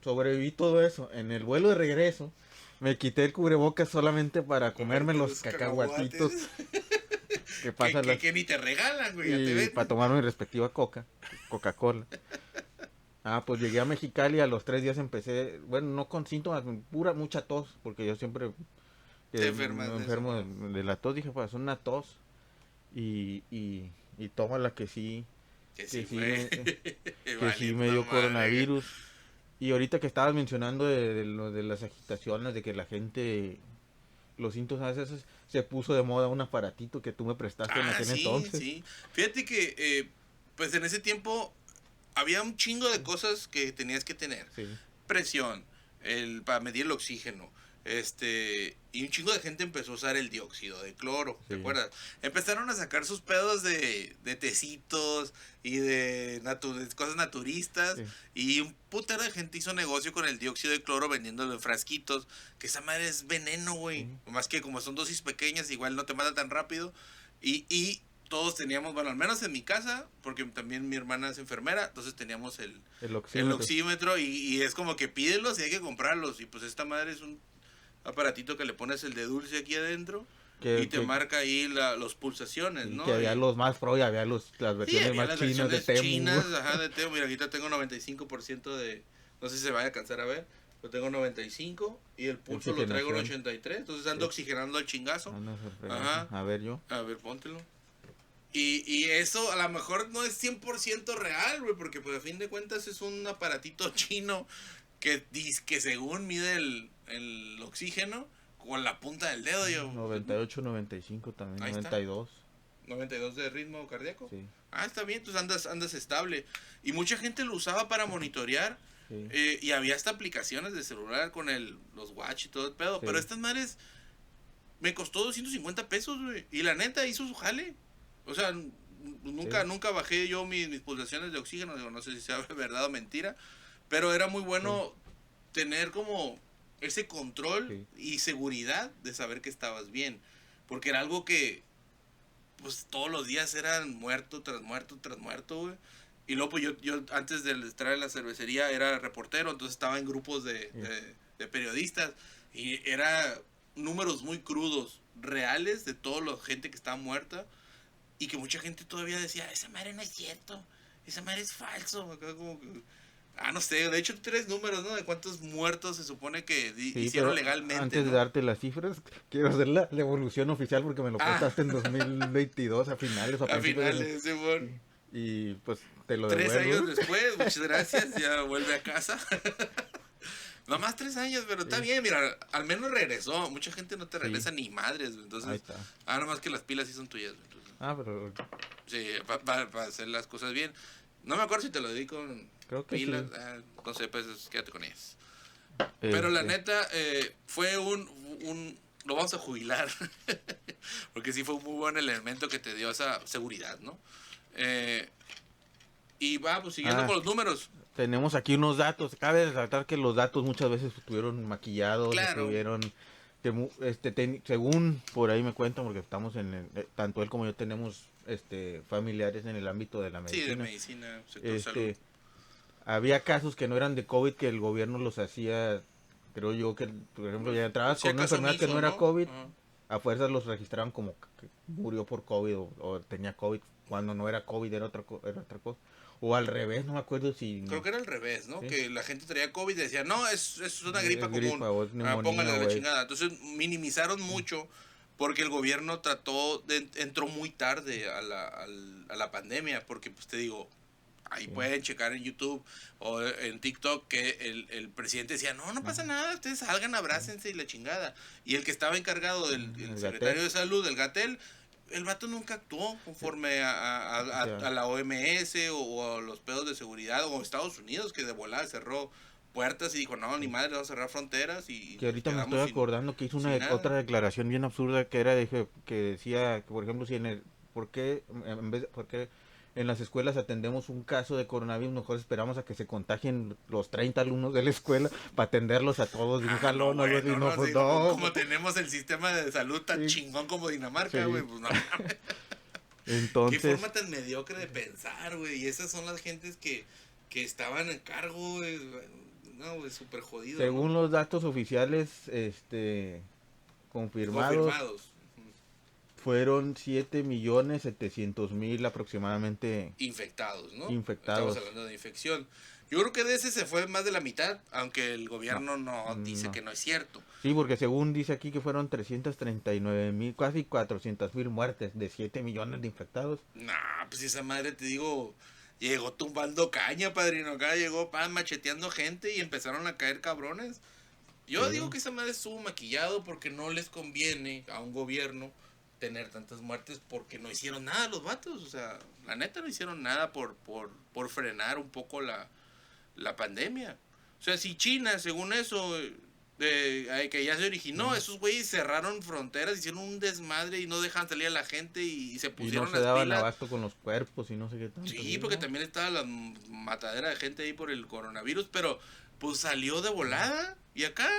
Sobreviví todo eso. En el vuelo de regreso me quité el cubrebocas solamente para comerme Comerte los los cacahuatitos cacahuates que pasan las que ni te regalan, güey, ya te y para venden. tomar mi respectiva Coca-Cola. Ah, pues llegué a Mexicali, a los 3 días empecé, bueno, no con síntomas, pura mucha tos, porque yo siempre Te me enfermas de eso, enfermo ¿no? de la tos, dije, pues una tos y tómala Que que sí sí fue. que sí me Valiendo dio madre. coronavirus. Y ahorita que estabas mencionando de lo de las agitaciones, de que la gente, los síntomas a veces se puso de moda un aparatito que tú me prestaste en Ah, aquel sí, entonces. sí. Fíjate que, pues en ese tiempo había un chingo de cosas que tenías que tener. Sí, Presión, para medir el oxígeno. Y un chingo de gente empezó a usar el dióxido de cloro, ¿te sí, acuerdas? Empezaron a sacar sus pedos de tecitos y de cosas naturistas. sí, Y un putero de gente hizo negocio con el dióxido de cloro vendiéndolo en frasquitos. Que esa madre es veneno, güey. sí. Más que como son dosis pequeñas, igual no te mata tan rápido. Y todos teníamos, bueno, al menos en mi casa, porque también mi hermana es enfermera, entonces teníamos El el oxímetro. oxímetro y es como que pídelos y hay que comprarlos. Y pues esta madre es un aparatito que le pones el de dulce aquí adentro y Que, te que, marca ahí los pulsaciones, y que ¿no? había los más pro y había las Sí, versiones había más las chinas de versiones Temu. chinas, ajá, de Teo. Mira, ahorita tengo 95% de... No sé si se vaya a alcanzar a ver. Pero tengo 95 y el pulso lo traigo en Oxigenación. 83. Entonces ando Sí. oxigenando al chingazo. Ah, no, se fregó. Ajá. A ver yo. A ver, póntelo. Y eso a lo mejor no es 100% real, güey, porque pues a fin de cuentas es un aparatito chino que según mide el oxígeno con la punta del dedo. Yo, pues, 98, 95 también, ahí está, 92. 92 de ritmo cardíaco. Sí, Ah, está bien, entonces andas estable. Y mucha gente lo usaba para monitorear. sí, Y había hasta aplicaciones de celular con los watch y todo el pedo. sí. Pero estas madres me costó 250 pesos, güey. Y la neta hizo su jale. O sea, Sí. nunca bajé yo mis pulsaciones de oxígeno. Digo, no sé si sea verdad o mentira. Pero era muy Sí, bueno tener como ese control sí. y seguridad de saber que estabas bien. Porque era algo que, pues todos los días eran muerto tras muerto tras muerto, güey. Y luego, pues yo antes de estar en la cervecería era reportero, entonces estaba en grupos Sí. de periodistas. Y era números muy crudos, reales de toda la gente que estaba muerta. Y que mucha gente todavía decía, esa madre no es cierto, esa madre es falso. Acá como que, no sé, de hecho tres números, ¿no? De cuántos muertos se supone que Sí, hicieron pero legalmente, antes de ¿no? darte las cifras, quiero hacer la evolución oficial porque me lo Ah, prestaste en 2022 a finales o a a principios finales, Simón. y pues te lo 3 años devuelvo. después, muchas gracias, ya vuelve a casa. Nomás 3 años, pero está Sí, bien, mira, al menos regresó. Mucha gente no te sí, regresa ni madres, güey, ahí entonces, está. nomás que las pilas sí son tuyas, güey, entonces, Ah, pero sí, para hacer las cosas bien. No me acuerdo si te lo di con creo que pilas, sí. no sé, pues quédate con ellas. Pero la Este, neta, fue lo vamos a jubilar, porque sí fue un muy buen elemento que te dio esa seguridad, ¿no? Eh, y va, pues siguiendo ah, con los números. tenemos aquí unos datos. Cabe resaltar que los datos muchas veces estuvieron maquillados, Claro, estuvieron según por ahí me cuentan porque estamos tanto él como yo tenemos familiares en el ámbito de la sí, de medicina. medicina, sector salud. Este, había casos que no eran de COVID que el gobierno los hacía, creo yo que, por ejemplo, Pues, ya entrabas si con una acaso enfermedad que omiso, no era ¿no? COVID, Ajá. a fuerzas los registraban como que murió por COVID o tenía COVID, cuando no era COVID, era otra cosa. O al revés, no me acuerdo si Creo que era al revés, ¿no? ¿sí? Que la gente traía COVID y decía, no, es una gripa Es común. gripa o es Póngale neumonía a o la es... chingada. Entonces minimizaron mucho porque el gobierno entró muy tarde a la pandemia. Porque, pues te digo, ahí Sí, pueden checar en YouTube o en TikTok que el presidente decía, no ajá, pasa nada, ustedes salgan, abrácense y la chingada. Y el que estaba encargado el el secretario Gatell, de salud, el Gatel, el vato nunca actuó conforme o sea, a la OMS o a los pedos de seguridad o Estados Unidos que de volada cerró puertas y dijo, no, ni madre, vamos a cerrar fronteras y Que ahorita me quedamos estoy sin- acordando que hizo sin nada. otra declaración bien absurda que era que decía que, por ejemplo, si en el ¿por qué por qué en las escuelas atendemos un caso de coronavirus, mejor esperamos a que se contagien los 30 alumnos de la escuela para atenderlos a todos de un Ah, jalón no, o algo así? bueno, No, no, pues sí, como no. tenemos el sistema de salud tan Sí, chingón como Dinamarca, sí. güey, pues no. Qué Entonces, forma tan mediocre de pensar, güey. Y esas son las gentes que estaban en cargo, güey. No, güey, súper jodido, según ¿no? los datos oficiales, confirmados, Confirmados. Ujú. fueron 7.700.000 aproximadamente Infectados, ¿no? Estamos infectados. hablando de infección. Yo creo que de ese se fue más de la mitad, aunque el No, gobierno no dice no. que no es cierto. Sí, porque según dice aquí que fueron 339.000, casi 400.000 muertes de 7 millones de infectados. Nah, pues esa madre, te digo, llegó tumbando caña, padrino. Acá llegó macheteando gente y empezaron a caer cabrones. Yo Sí. digo que esa madre estuvo maquillado porque no les conviene a un gobierno tener tantas muertes porque no hicieron nada los vatos. O sea, la neta no hicieron nada por frenar un poco la pandemia. O sea, si China, según eso, que ya se originó, esos güeyes cerraron fronteras, hicieron un desmadre y no dejaban salir a la gente y se Y no pusieron se las daban pilas. abasto con los cuerpos y no sé qué tanto. Sí, porque ¿no? también estaba la matadera de gente ahí por el coronavirus, pero pues salió de volada. Y acá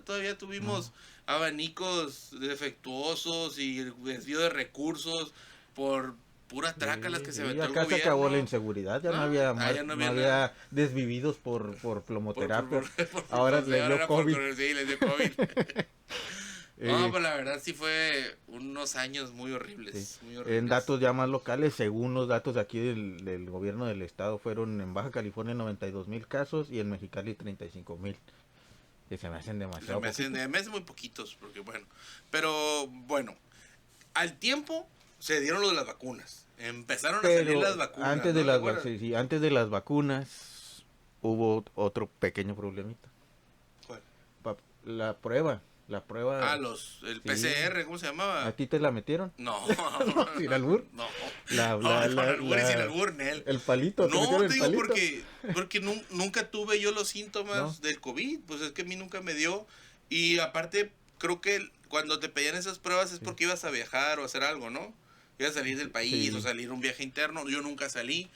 todavía tuvimos abanicos defectuosos y el desvío de recursos por pura traca las que se Sí, aventó el acá se acabó la gobierno. inseguridad, ya no Ah, había, ya no no había había nada. desvividos por plomoterapia. Por Ahora culpa le dio era COVID. sí, les dio COVID. No, Eh, pues la verdad sí fue unos años muy sí. horribles. Muy En horribles. datos ya más locales, según los datos de aquí del gobierno del estado, fueron en Baja California 92.000 casos y en Mexicali 35.000. Que se me hacen demasiado poquitos. Me hacen muy poquitos, porque bueno. Pero bueno, al tiempo se dieron lo de las vacunas. Empezaron a salir las vacunas. antes de ¿no? ¿Te las acuerdas? sí, antes de las vacunas hubo otro pequeño problemita. ¿Cuál? La prueba, Ah, el sí. PCR, ¿cómo se llamaba? ¿A ti te la metieron? No, ¿Sin albur? no. La, No, la, con la, albur y sin la- albur, Nel. el palito, ¿te No, metieron te el digo palito? porque nunca tuve yo los síntomas ¿No? del COVID. Pues es que a mí nunca me dio. Y aparte, creo que cuando te pedían esas pruebas es Sí. porque ibas a viajar o a hacer algo, ¿no? Ibas a salir del país Sí. o salir un viaje interno. Yo nunca salí.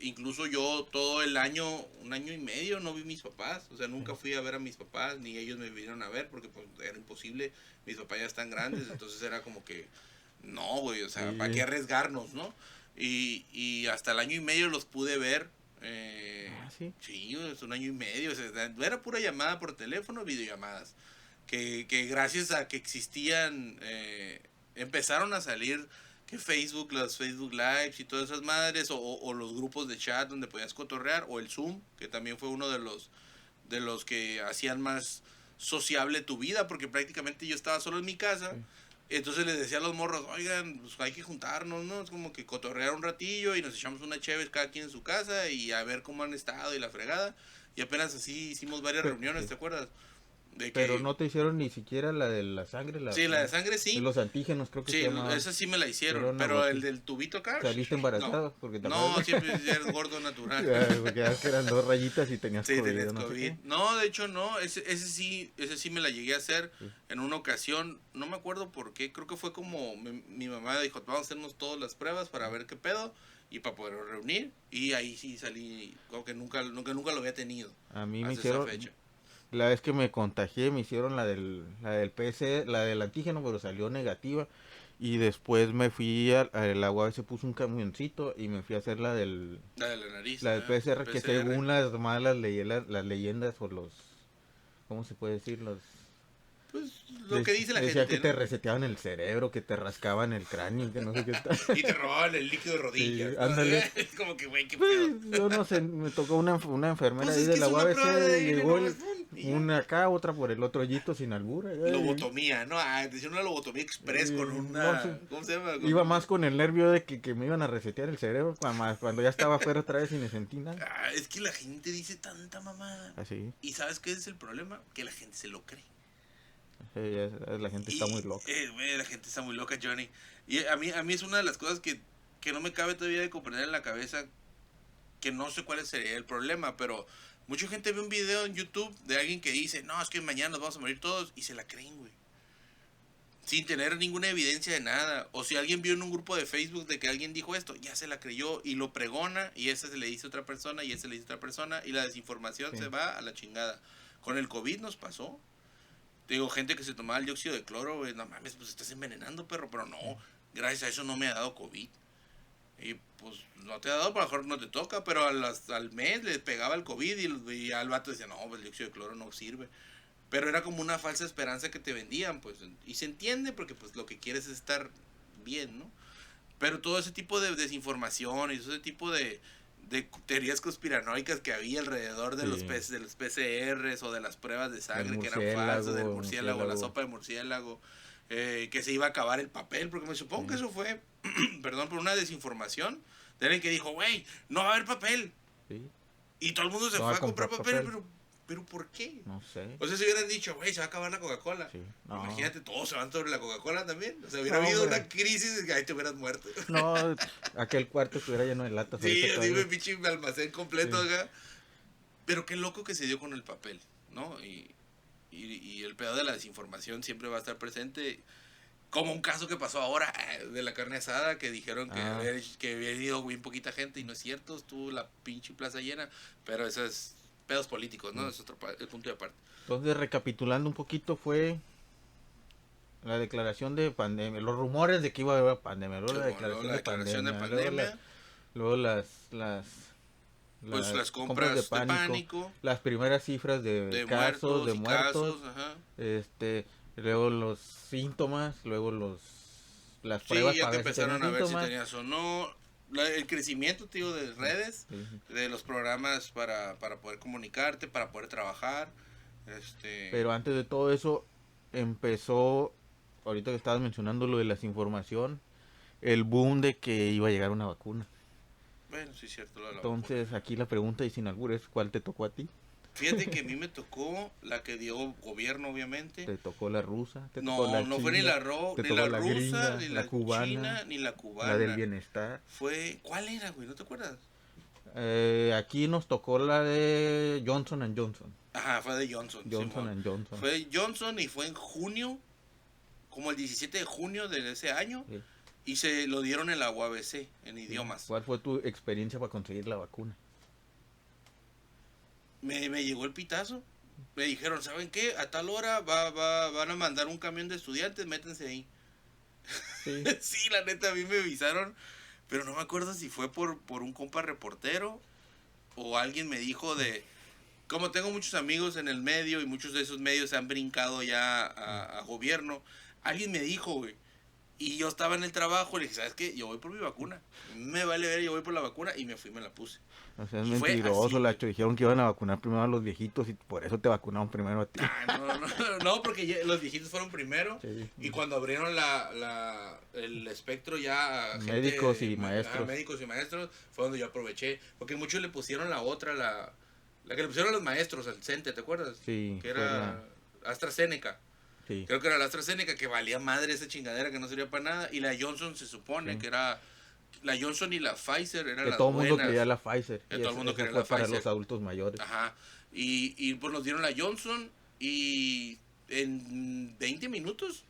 Incluso yo todo el año, un año y medio no vi mis papás. O sea, nunca fui a ver a mis papás, ni ellos me vinieron a ver porque pues era imposible. Mis papás ya están grandes, entonces era como que, no, güey, o sea, Sí. ¿para qué arriesgarnos, no? Y hasta el año y medio los pude ver. Sí. Sí, es un año y medio. O sea, era pura llamada por teléfono, videollamadas. Que gracias a que existían, empezaron a salir que Facebook, los Facebook Lives y todas esas madres, o los grupos de chat donde podías cotorrear, o el Zoom, que también fue uno de los que hacían más sociable tu vida, porque prácticamente yo estaba solo en mi casa. Sí. Entonces les decía a los morros, oigan, pues hay que juntarnos, ¿no? Es como que cotorrear un ratillo y nos echamos una chévere cada quien en su casa y a ver cómo han estado y la fregada. Y apenas así hicimos varias reuniones, Sí. ¿te acuerdas? De Pero que, no te hicieron ni siquiera la de la sangre. sí, la de sangre de sí. los antígenos, creo que Sí, se llama. esa sí me la hicieron. Pero no, Pero el porque del tubito acá. ¿Saliste embarazado? Porque te No, acuerdas? siempre eres gordo natural. Porque ya que eran 2 rayitas y tenías Sí, COVID. tenés no sé COVID. qué. No, de hecho no, ese sí me la llegué a hacer Sí. en una ocasión, no me acuerdo por qué, creo que fue como mi mamá dijo, vamos a hacernos todas las pruebas para ver qué pedo y para poder reunir y ahí sí salí, como que nunca lo había tenido. A mí me hasta esa hicieron, fecha. la vez que me contagié, me hicieron la del PCR, la del antígeno, pero salió negativa. Y después me fui a la UAB, se puso un camioncito y me fui a hacer la del La de la nariz. La del PCR, que PCR. según las malas las leyendas o los, ¿cómo se puede decir? Los Pues lo que dice la decía gente, que te ¿no? reseteaban el cerebro, que te rascaban el cráneo, que no sé qué tal. Y te robaban el líquido de rodillas. Sí, ¿no? ándale. Es como que, güey, qué Pues, pedo. yo no sé, me tocó una enfermera Pues ahí es de que la es una prueba de UABC, ADN, llegó nomás, pum, y ya. una acá, otra por el otro hoyito sin albura. Lobotomía, ¿no? Ah, te hicieron una lobotomía express con una... no sé. ¿Cómo se llama? Iba más con el nervio de que me iban a resetear el cerebro cuando ya estaba afuera otra vez y me sentí nada. Ah, es que la gente dice tanta mamada. Así, ¿Y sabes qué es el problema? Que la gente se lo cree. la gente está muy loca. Güey, la gente está muy loca, Johnny. Y a mí es una de las cosas que no me cabe todavía de comprender en la cabeza, que no sé cuál sería el problema, pero Mucha gente ve un video en YouTube de alguien que dice, no, es que mañana nos vamos a morir todos, y se la creen, güey. Sin tener ninguna evidencia de nada. O si alguien vio en un grupo de Facebook de que alguien dijo esto, ya se la creyó y lo pregona, y ese se le dice a otra persona, y ese se le dice a otra persona, y la desinformación Sí. se va a la chingada. Con el COVID nos pasó. Te digo, gente que se tomaba el dióxido de cloro, güey, no mames, pues estás envenenando, perro, pero no, gracias a eso no me ha dado COVID. Y pues no te ha dado, a lo mejor no te toca, pero al mes le pegaba el COVID y al vato decía, no, pues el dióxido de cloro no sirve. Pero era como una falsa esperanza que te vendían, pues. Y se entiende porque pues lo que quieres es estar bien, ¿no? Pero todo ese tipo de desinformación y todo ese tipo de teorías conspiranoicas que había alrededor de Sí. de los PCRs o de las pruebas de sangre Del que eran murciélago, falsas, del murciélago, la murciélago. sopa de murciélago, que se iba a acabar el papel, porque me supongo Sí. que eso fue, perdón, por una desinformación de alguien que dijo, güey, no va a haber papel. Sí, Y todo el mundo se No fue va a a comprar comprar papel, papel. pero ¿por qué? no sé. O sea, si hubieran dicho, güey, se va a acabar la Coca-Cola. Sí, no. Imagínate, todos se van sobre la Coca-Cola también. O sea, hubiera No, habido hombre. una crisis y ahí te hubieras muerto. No, aquel cuarto estuviera lleno de latas. Sí, ahorita así todavía. me pinche almacén completo Sí. acá. Pero qué loco que se dio con el papel, ¿no? Y el pedo de la desinformación siempre va a estar presente. Como un caso que pasó ahora de la carne asada, que dijeron Ah. que había ido bien poquita gente y no es cierto, estuvo la pinche plaza llena. Pero eso es pedos políticos, ¿no? Es otro el punto de aparte. Entonces, recapitulando un poquito, fue la declaración de pandemia, los rumores de que iba a haber pandemia, luego la declaración, de pandemia, luego Pues las compras de pánico, las primeras cifras de casos, de y muertos, casos, ajá. luego los síntomas, luego las Sí, pruebas ya para te ver si empezaron tenían a ver si síntomas. tenías o no. El crecimiento, tío, de redes, Sí. de los programas para poder comunicarte, para poder trabajar. Pero antes de todo eso empezó, ahorita que estabas mencionando lo de la desinformación, el boom de que iba a llegar una vacuna. Bueno, sí es cierto. Lo de la Entonces aquí la pregunta y sin albures, ¿cuál te tocó a ti? vacuna. Fíjate que a mí me tocó la que dio gobierno, obviamente. ¿Te tocó la rusa? ¿Te tocó No, la no fue ni china? la, ¿Te ni tocó la la rusa, gringa, ni la la cubana, china, ni la cubana. la del bienestar? Fue, ¿cuál era, güey? ¿No te acuerdas? Aquí nos tocó la de Johnson Johnson. Ajá, fue de Johnson. Johnson Simón. Johnson. Fue Johnson y fue en junio, como el 17 de junio de ese año. Sí. Y se lo dieron en la UABC, en idiomas. ¿Cuál fue tu experiencia para conseguir la vacuna? Me llegó el pitazo. Me dijeron, ¿saben qué? A tal hora van a mandar un camión de estudiantes, métanse ahí. Sí. Sí, la neta, a mí me avisaron. Pero no me acuerdo si fue por un compa reportero o alguien me dijo de... Como tengo muchos amigos en el medio y muchos de esos medios se han brincado ya a gobierno, alguien me dijo, güey. Y yo estaba en el trabajo, le dije, ¿sabes qué? Yo voy por mi vacuna. Me vale ver, yo voy por la vacuna y me fui y me la puse. O sea, es Y fue mentiroso, así. Lacho. Dijeron que iban a vacunar primero a los viejitos y por eso te vacunaron primero a ti. Ah, no, porque los viejitos fueron primero. Sí. Y cuando abrieron el espectro ya a Médicos y maestros. médicos y maestros, fue donde yo aproveché. Porque muchos le pusieron la otra, la que le pusieron a los maestros, al CENTE, ¿te acuerdas? Sí, Que fue era AstraZeneca. Sí. Creo que era la AstraZeneca, que valía madre esa chingadera, que no servía para nada. Y la Johnson se supone Sí. que era... La Johnson y la Pfizer eran Que las todo el mundo buenas. quería la Pfizer. Que y todo el mundo esa quería fue la para Pfizer. los adultos mayores. Ajá. Y pues nos dieron la Johnson y en 20 minutos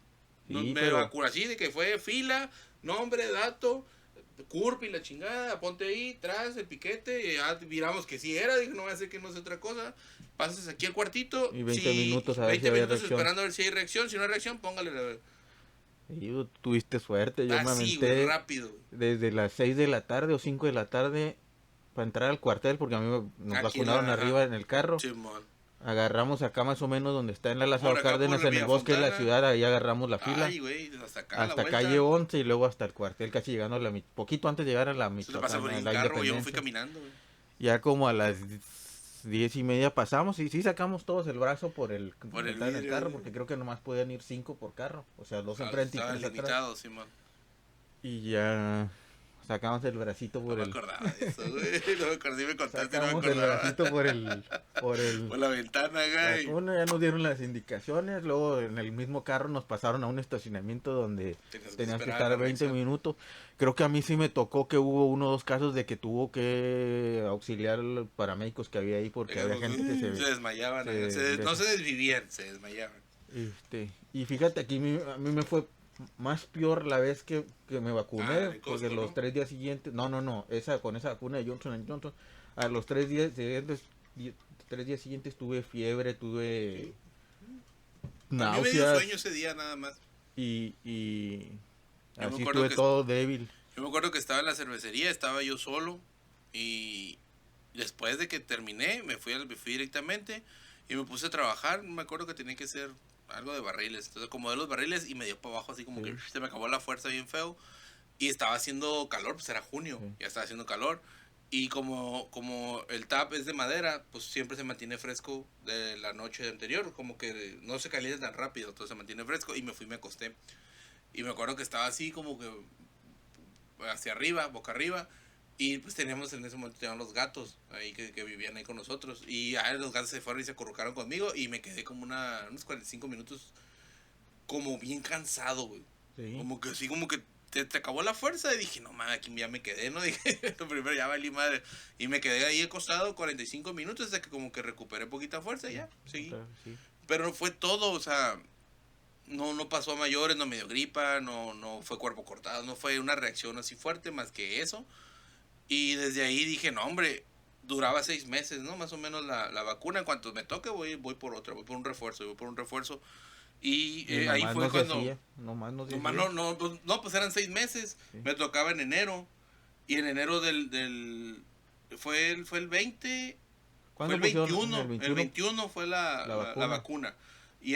Sí, me pero- vacunaron así de que fue fila, nombre, dato, CURP y la chingada, ponte ahí, tras el piquete, y ya miramos que sí era, dije, no voy a hacer que no sea otra cosa, pasas aquí al cuartito, Y 20 minutos a ver 20 si había minutos reacción. esperando a ver si hay reacción, si no hay reacción, póngale la... Y tuviste suerte. Yo me Así, aventé güey, rápido. desde las 6 de la tarde o 5 de la tarde para entrar al cuartel porque a mí nos Aquí vacunaron ajá. arriba en el carro. Simón. Agarramos acá más o menos donde está en la Lázaro Por acá, Cárdenas, por en el Villa bosque de la Fontana. ciudad, ahí agarramos la fila. Ay, güey, hasta acá, la hasta vuelta. calle 11 y luego hasta el cuartel, casi llegando a poquito antes de llegar a la Se le pasa Michoacán, por a el la carro, yo me fui Independencia. caminando, güey. Ya como a las 10:30 pasamos y sí sacamos todos el brazo por el Por el estar en el vidrio, carro, güey. porque creo que nomás podían ir 5 por carro, o sea, 2 enfrente y Estaban 3 atrás. limitados, Simón. Y ya Sacamos el bracito No por me el... acordaba de eso, güey. No me acordaba, sí me contaste, no me Sacamos el acordaba. bracito por el... Por la ventana, güey. Uno ya nos dieron las indicaciones, luego en el mismo carro nos pasaron a un estacionamiento donde tenías que esperar estar la 20 reacción. minutos. Creo que a mí sí me tocó que hubo uno o dos casos de que tuvo que auxiliar a los paramédicos que había ahí porque había gente que Se desmayaban, no se desvivían, se desmayaban. y fíjate, aquí a mí me fue más peor la vez que me vacuné, En Costco, porque los ¿no? 3 días siguientes, con esa vacuna de Johnson, a los 3 días siguientes, 3 días siguientes tuve fiebre, tuve A mí me dio náuseas sueño ese día nada más. y Yo me así acuerdo estuve que todo débil. Yo me acuerdo que estaba en la cervecería, estaba yo solo y después de que terminé me fui directamente y me puse a trabajar. Me acuerdo que tenía que hacer algo de barriles. Entonces acomodé los barriles y me dio para abajo así como Sí. que se me acabó la fuerza bien feo y estaba haciendo calor, pues era junio, Sí. ya estaba haciendo calor. Y como el tap es de madera, pues siempre se mantiene fresco de la noche anterior, como que no se calienta tan rápido, entonces se mantiene fresco y me fui y me acosté. Y me acuerdo que estaba así como que hacia arriba, boca arriba. Y pues teníamos en ese momento los gatos ahí que vivían ahí con nosotros. Y los gatos se fueron y se acurrucaron conmigo. Y me quedé como unos 45 minutos como bien cansado, güey. Sí. Como que así, como que te acabó la fuerza. Y dije, no mames, aquí ya me quedé, ¿no? Dije, lo primero ya valí madre. Y me quedé ahí acostado 45 minutos hasta que como que recuperé poquita fuerza y ya, seguí. Sí. Pero no fue todo, o sea, no pasó a mayores, no me dio gripa, no fue cuerpo cortado, no fue una reacción así fuerte más que eso. Y desde ahí dije, no, hombre, duraba 6 meses, ¿no? Más o menos la vacuna. En cuanto me toque, voy por otra, voy por un refuerzo. Y Y ahí nomás fue no se cuando... hacía, nomás no se Nomás hacía. pues eran 6 meses. Sí. Me tocaba en enero. Y en enero fue el 20... Fue ¿Cuándo el pusieron 21, el el 21 fue la vacuna. Y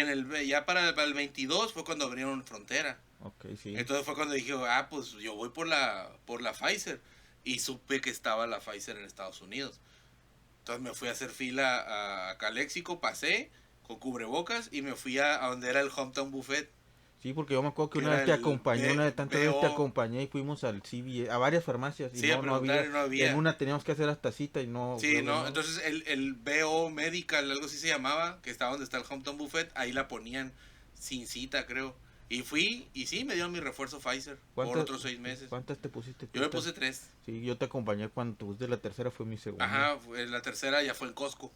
ya para el 22 fue cuando abrieron frontera. Ok, sí. Entonces fue cuando dije, pues yo voy por la Pfizer. Y supe que estaba la Pfizer en Estados Unidos. Entonces me fui a hacer fila a Caléxico, pasé con cubrebocas y me fui a donde era el Hometown Buffet. Sí, porque yo me acuerdo que Que una era vez te el acompañé, una de tantas veces te BO. acompañé y fuimos al CVS, a varias farmacias y Sí, a no preguntar había. y no había. En una teníamos que hacer hasta cita y no. Sí, luego no, entonces el BO Medical, algo así se llamaba, que estaba donde está el Hometown Buffet, ahí la ponían sin cita, creo. Y fui, y sí, me dieron mi refuerzo Pfizer por otros 6 meses. ¿Cuántas te pusiste? Yo me puse 3. Sí, yo te acompañé cuando te pusiste la tercera, fue mi segunda. Ajá, la tercera ya fue en Costco.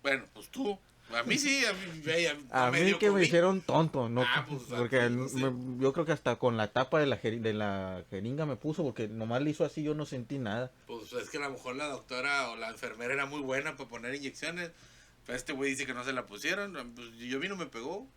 Bueno, pues tú. A mí sí, a mí, A me mí dio que me COVID. hicieron tonto, ¿no? Pues, Porque no sé. yo creo que hasta con la tapa de la jeringa me puso, porque nomás le hizo así, yo no sentí nada. Pues es que a lo mejor la doctora o la enfermera era muy buena para poner inyecciones. Pero este güey dice que no se la pusieron. Pues yo a mí no me pegó.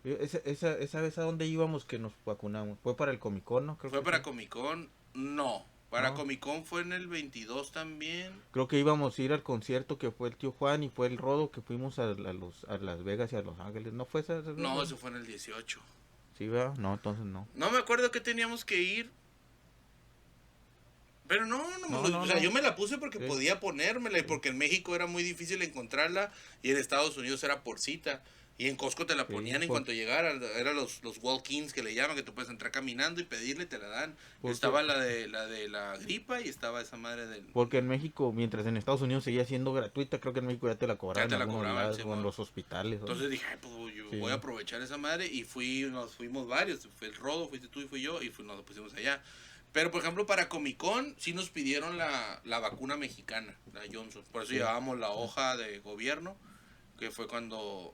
Esa vez a dónde íbamos que nos vacunamos, fue para el Comic Con, ¿no? Creo ¿Fue que para sí. Comic Con? No. Para No. Comic Con fue en el 22 también. Creo que íbamos a ir al concierto que fue el tío Juan y fue el Rodo que fuimos a Las Vegas y a Los Ángeles. ¿No fue esa? No, eso fue en el 18. Sí, ¿verdad? No, entonces no. No me acuerdo que teníamos que ir. Pero no, No, o sea, no. yo me la puse porque Sí. podía ponérmela y porque en México era muy difícil encontrarla y en Estados Unidos era por cita. Y en Costco te la Sí, ponían en cuanto llegara. Eran los walk-ins que le llaman, que tú puedes entrar caminando y pedirle, te la dan. ¿Por qué? Estaba la de la gripa y estaba esa madre del... Porque en México, mientras en Estados Unidos seguía siendo gratuita, creo que en México ya te la cobraban Ya te la en algunos cobraban, lados, sí, o en mo. los hospitales. ¿no? Entonces dije, pues yo Sí. voy a aprovechar esa madre y nos fuimos varios. Fue el Rodo, fuiste tú y fui yo y nos lo pusimos allá. Pero, por ejemplo, para Comic Con sí nos pidieron la vacuna mexicana, la Johnson. Por eso Sí. llevábamos la hoja de gobierno, que fue cuando...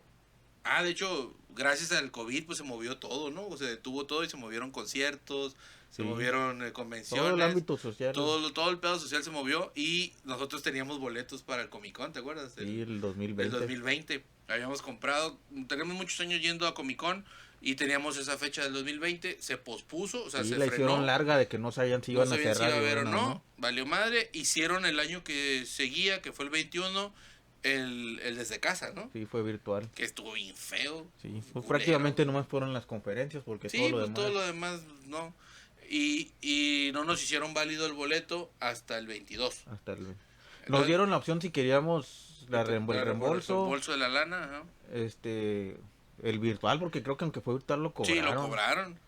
de hecho, gracias al COVID, pues se movió todo, ¿no? Se detuvo todo y se movieron conciertos, se Sí. movieron convenciones. Todo el ámbito social. Todo el pedo social se movió y nosotros teníamos boletos para el Comic Con, ¿te acuerdas? Sí, el El 2020. 2020. Habíamos comprado, tenemos muchos años yendo a Comic Con y teníamos esa fecha del 2020, se pospuso, o sea, Sí, se la frenó. hicieron larga de que no sabían si No iban a sabían si cerrar. iba a y haber o bueno, no, valió madre. Hicieron el año que seguía, que fue el 21, el desde casa, ¿no? Sí, fue virtual. Que estuvo bien feo. Sí, culero. prácticamente nomás fueron las conferencias porque Sí, todo lo pues demás. todo lo demás no. Y no nos hicieron válido el boleto hasta el 22. Hasta nos Entonces, dieron la opción si queríamos el el reembolso, reembolso de la lana, ajá. el virtual, porque creo que aunque fue virtual lo cobraron. Sí, lo cobraron.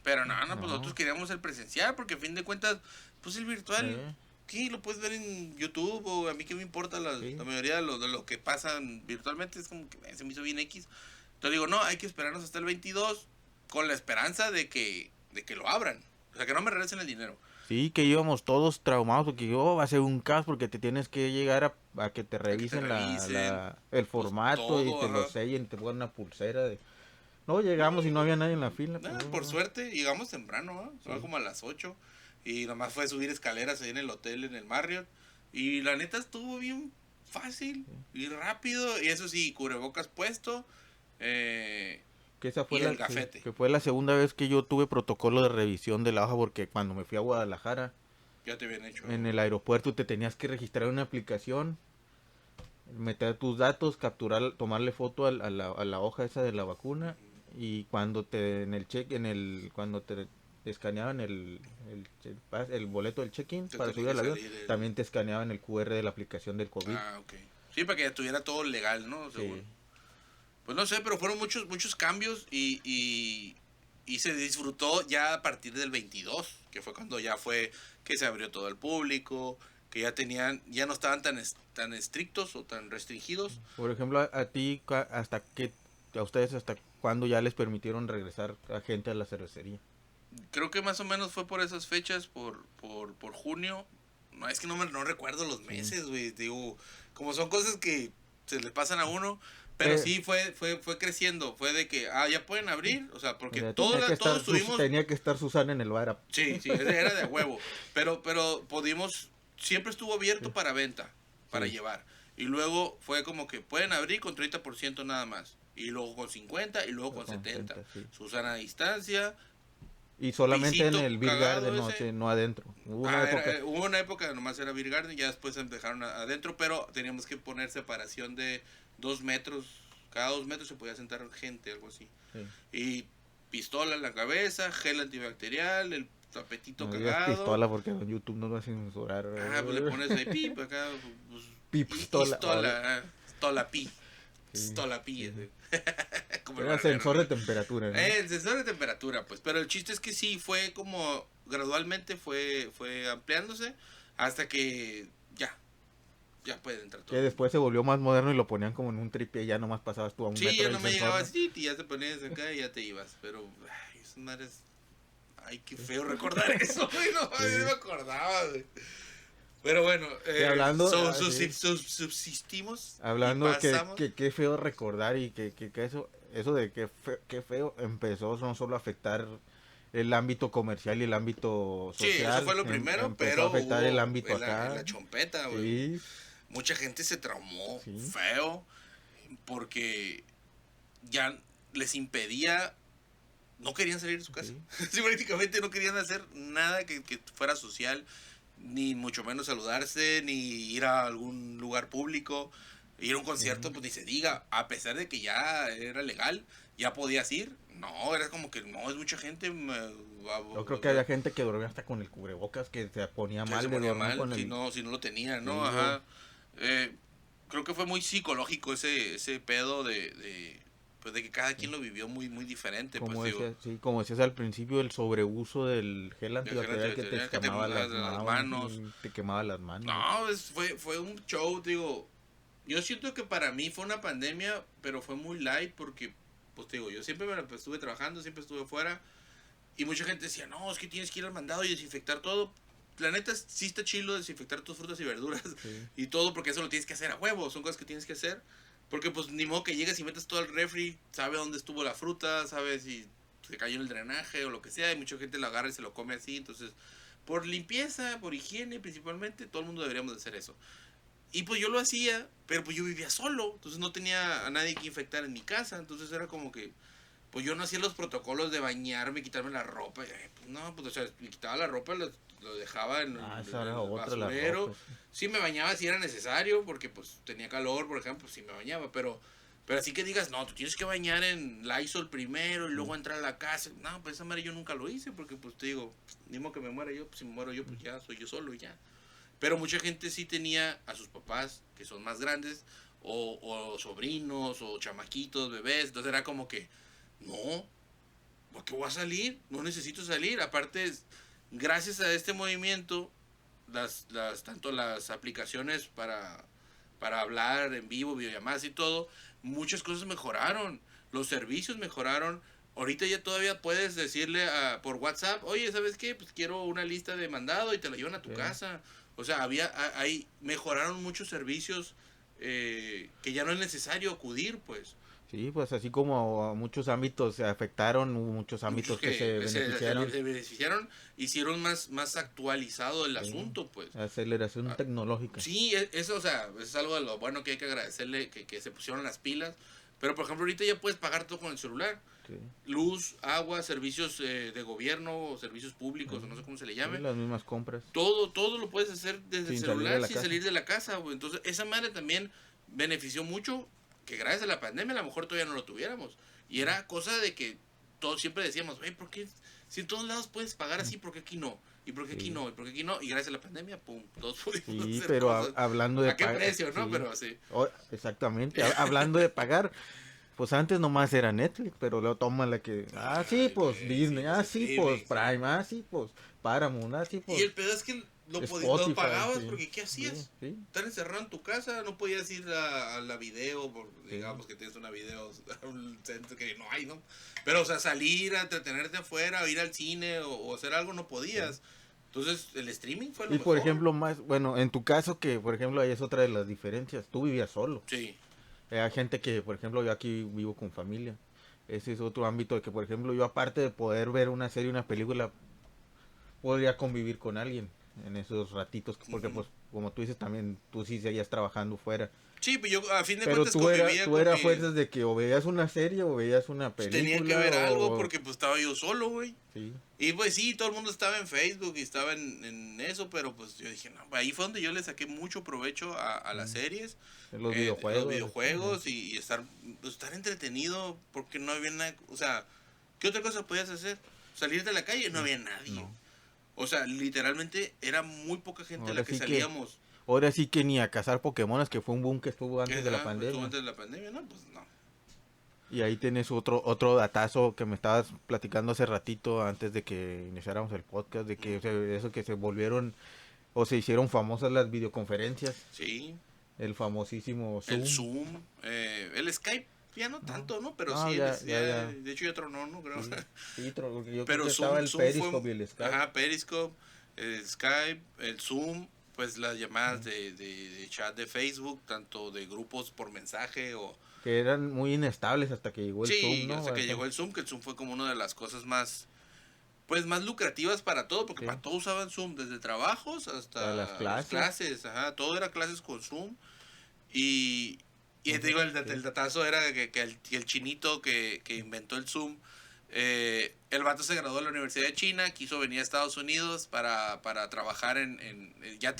Pero no, pues No. nosotros queríamos el presencial, porque a fin de cuentas, pues el virtual, ¿qué? Lo puedes ver en YouTube, o a mí qué me importa Sí. la mayoría de lo que pasan virtualmente, es como que se me hizo bien X. Entonces digo, no, hay que esperarnos hasta el 22 con la esperanza de que lo abran. O sea, que no me regresen el dinero. Sí, que íbamos todos traumados porque va a ser un caos porque te tienes que llegar a que te A que te revisen revisen, el pues formato y todo, te lo ajá. sellen, te ponen una pulsera de... No, llegamos y no había nadie en la fila. Nada, Pues, por suerte, llegamos temprano, ¿no? Fue Sí. como a las 8. Y nomás fue subir escaleras ahí en el hotel, en el Marriott. Y la neta estuvo bien fácil y rápido. Y eso sí, cubrebocas puesto. Que esa fue Y el sí, gafete. que fue la segunda vez que yo tuve protocolo de revisión de la hoja porque cuando me fui a Guadalajara, Ya te habían hecho. en el aeropuerto te tenías que registrar en una aplicación, meter tus datos, capturar, tomarle foto a la hoja esa de la vacuna y cuando te en el cuando te escaneaban el boleto del check-in Te para tenía subir al que avión, salir también te escaneaban el QR de la aplicación del COVID. Ah, ok. Sí, para que ya estuviera todo legal, ¿no? Seguro. Sí. Pues no sé, pero fueron muchos cambios y se disfrutó ya a partir del 22, que fue cuando ya fue que se abrió todo al público, que ya no estaban tan estrictos o tan restringidos. Por ejemplo, a ti, a ustedes hasta cuándo ya les permitieron regresar a gente a la cervecería. Creo que más o menos fue por esas fechas, por junio. No, es que no recuerdo los meses, güey. Digo, como son cosas que se le pasan a uno. Pero sí fue creciendo. Fue de que, ya pueden abrir. O sea, porque Mira, todos tuvimos. tenía que estar Susana en el bar. Sí, era de huevo. Pero pudimos, siempre estuvo abierto para venta, para Sí. llevar. Y luego fue como que pueden abrir con 30% nada más. Y luego con 50 y luego con 70. Sí. Susana a distancia. Y solamente Pisito en el Beer cagado Garden, ese. no adentro. Hubo una época que nomás era Beer Garden, ya después dejaron adentro, pero teníamos que poner separación de 2 metros. Cada 2 metros se podía sentar gente, algo así. Sí. Y pistola en la cabeza, gel antibacterial, el tapetito No digas cagado. pistola porque en YouTube no va a censurar. Pues le pones ahí pip acá. Pues, Pistola. Pistola pi. Sí. Pistola pi. Como el Era barbero, sensor ¿no? de temperatura, ¿no? El sensor de temperatura, pues. Pero el chiste es que sí, fue como gradualmente fue ampliándose hasta que ya puede entrar todo. Que después se volvió más moderno y lo ponían como en un tripié, ya nomás pasabas tú a un Sí, metro ya del no me sensor, llegabas ¿no? así y ya te ponías acá y ya te ibas. Pero, ay, esas madres. Ay, qué feo recordar eso, güey. No, Sí. no me acordaba, güey. Pero bueno, Sí, hablando- sí. subsistimos. Hablando y pasamos. que qué feo recordar y que eso de qué feo empezó no solo a afectar el ámbito comercial y el ámbito social. Sí, eso fue lo primero, empezó pero a afectar hubo el ámbito en acá. en la chompeta, güey. Sí, Mucha gente se traumó Sí. feo porque ya les impedía, no querían salir de su casa. Sí. Sí, prácticamente no querían hacer nada que fuera social, ni mucho menos saludarse, ni ir a algún lugar público, ir a un concierto, pues ni se diga, a pesar de que ya era legal, ya podías ir. No, era como que no, es mucha gente. yo creo que había gente que dormía hasta con el cubrebocas que se ponía que mal se de ponía dormir mal con si el... no lo tenía, ¿no? Sí, Ajá. Creo que fue muy psicológico ese pedo pues de que cada quien lo vivió muy diferente. Como Pues, digo, decías, sí, como decías al principio, el sobreuso del gel antibacterial que te antibacterial que te quemaba las las manos. manos. Te quemaba las manos. no, fue un show, digo. Yo siento que para mí fue una pandemia, pero fue muy light porque, pues te digo, yo siempre estuve trabajando, siempre estuve fuera. Y mucha gente decía, no, es que tienes que ir al mandado y desinfectar todo. La neta, sí está chilo desinfectar tus frutas y verduras Sí. y todo, porque eso lo tienes que hacer a huevo. Son cosas que tienes que hacer. Porque, pues, ni modo que llegues y metas todo el refri, sabe dónde estuvo la fruta, sabe si se cayó en el drenaje o lo que sea. Y mucha gente lo agarra y se lo come así. Entonces, por limpieza, por higiene principalmente, todo el mundo deberíamos de hacer eso. Y pues yo lo hacía, pero pues yo vivía solo. Entonces no tenía a nadie que infectar en mi casa. Entonces era como que, pues yo no hacía los protocolos de bañarme, quitarme la ropa. Pues no, pues o sea, me quitaba la ropa, lo dejaba en Esa era el otra la basurero. ropa, Sí me bañaba si era necesario, porque pues tenía calor, por ejemplo, pues sí me bañaba. Pero así que digas, no, tú tienes que bañar en Lysol primero y luego entrar a la casa. No, pues esa madre yo nunca lo hice, porque pues te digo, ni modo que me muera yo, pues si me muero yo, pues ya soy yo solo y ya. Pero mucha gente sí tenía a sus papás, que son más grandes, o sobrinos, o chamaquitos, bebés. Entonces era como que, no, ¿por qué voy a salir? No necesito salir. Aparte, gracias a este movimiento, tanto las aplicaciones para hablar en vivo, videollamadas y todo, muchas cosas mejoraron. Los servicios mejoraron. Ahorita ya todavía puedes decirle por WhatsApp, oye, ¿sabes qué? Pues quiero una lista de mandado y te la llevan a tu casa. O sea, mejoraron muchos servicios que ya no es necesario acudir, pues. Sí, pues así como muchos ámbitos se afectaron, hubo muchos ámbitos que se beneficiaron. Se beneficiaron, hicieron más actualizado el asunto, pues. Aceleración tecnológica. Sí, eso, o sea, es algo de lo bueno que hay que agradecerle, que se pusieron las pilas. Pero, por ejemplo, ahorita ya puedes pagar todo con el celular. Sí. Luz, agua, servicios de gobierno, o servicios públicos, o no sé cómo se le llame. Sí, las mismas compras. Todo lo puedes hacer desde el celular sin casa. salir de la casa, güey. Entonces, esa madre también benefició mucho, que gracias a la pandemia a lo mejor todavía no lo tuviéramos. Y era cosa de que todos siempre decíamos, ¿por qué? Si en todos lados puedes pagar así, ¿por qué aquí no? ¿Y por qué aquí no? ¿Y por qué aquí no? Y gracias a la pandemia, pum, todos pudimos hacer pero cosas. hablando de ¿A qué precio, no? Pero sí. Exactamente, hablando de pagar, pues antes nomás era Netflix, pero luego toma la que, sí, pues Disney, sí, pues Prime, sí, pues Paramount, sí, pues. Y el pedo es que lo pagabas porque ¿qué hacías? Sí. Estar encerrado en tu casa, no podías ir a la video, digamos que tienes una video, un centro que no hay, ¿no? Pero, o sea, salir a entretenerte afuera, o ir al cine o hacer algo, no podías. Entonces, el streaming fue lo mejor. Y por ejemplo, bueno, en tu caso, que por ejemplo, ahí es otra de las diferencias, tú vivías solo. Sí. Hay gente que, por ejemplo, yo aquí vivo con familia. Ese es otro ámbito de que, por ejemplo, yo aparte de poder ver una serie, una película, podría convivir con alguien en esos ratitos, porque pues como tú dices también, tú sí seguías trabajando fuera. Sí, pero yo a fin de pero cuentas convivía tú eras fuerzas de que o veías una serie o veías una película. Tenía que ver algo porque pues estaba yo solo, güey. Sí. Y pues sí, todo el mundo estaba en Facebook y estaba en eso, pero pues yo dije, no, ahí fue donde yo le saqué mucho provecho a las series. Los videojuegos. Y estar entretenido porque no había nada, o sea, ¿qué otra cosa podías hacer? Salir de la calle, no había nadie. No. O sea, literalmente era muy poca gente ahora la que salíamos. Ahora sí que ni a cazar Pokémones, que fue un boom que estuvo antes de la pandemia. Estuvo antes de la pandemia, no, pues no. Y ahí tienes otro datazo que me estabas platicando hace ratito antes de que iniciáramos el podcast, de que eso que se volvieron o se hicieron famosas las videoconferencias. Sí. El famosísimo Zoom. El Zoom, el Skype ya no tanto, ¿no? Pero sí, ya. De hecho ya tronó, ¿no? Creo. Sí, yo pero creo que estaba el Periscope y el Skype. Ajá, Periscope, el Skype, el Zoom, pues las llamadas de chat de Facebook, tanto de grupos por mensaje o... Que eran muy inestables hasta que llegó el Zoom, ¿no? Hasta que llegó el Zoom, que el Zoom fue como una de las cosas más... Pues más lucrativas para todo, porque para todos usaban Zoom, desde trabajos hasta las clases, ajá, todo era clases con Zoom. Y te digo, el datazo era que el chinito que inventó el Zoom, el vato se graduó de la Universidad de China, quiso venir a Estados Unidos para trabajar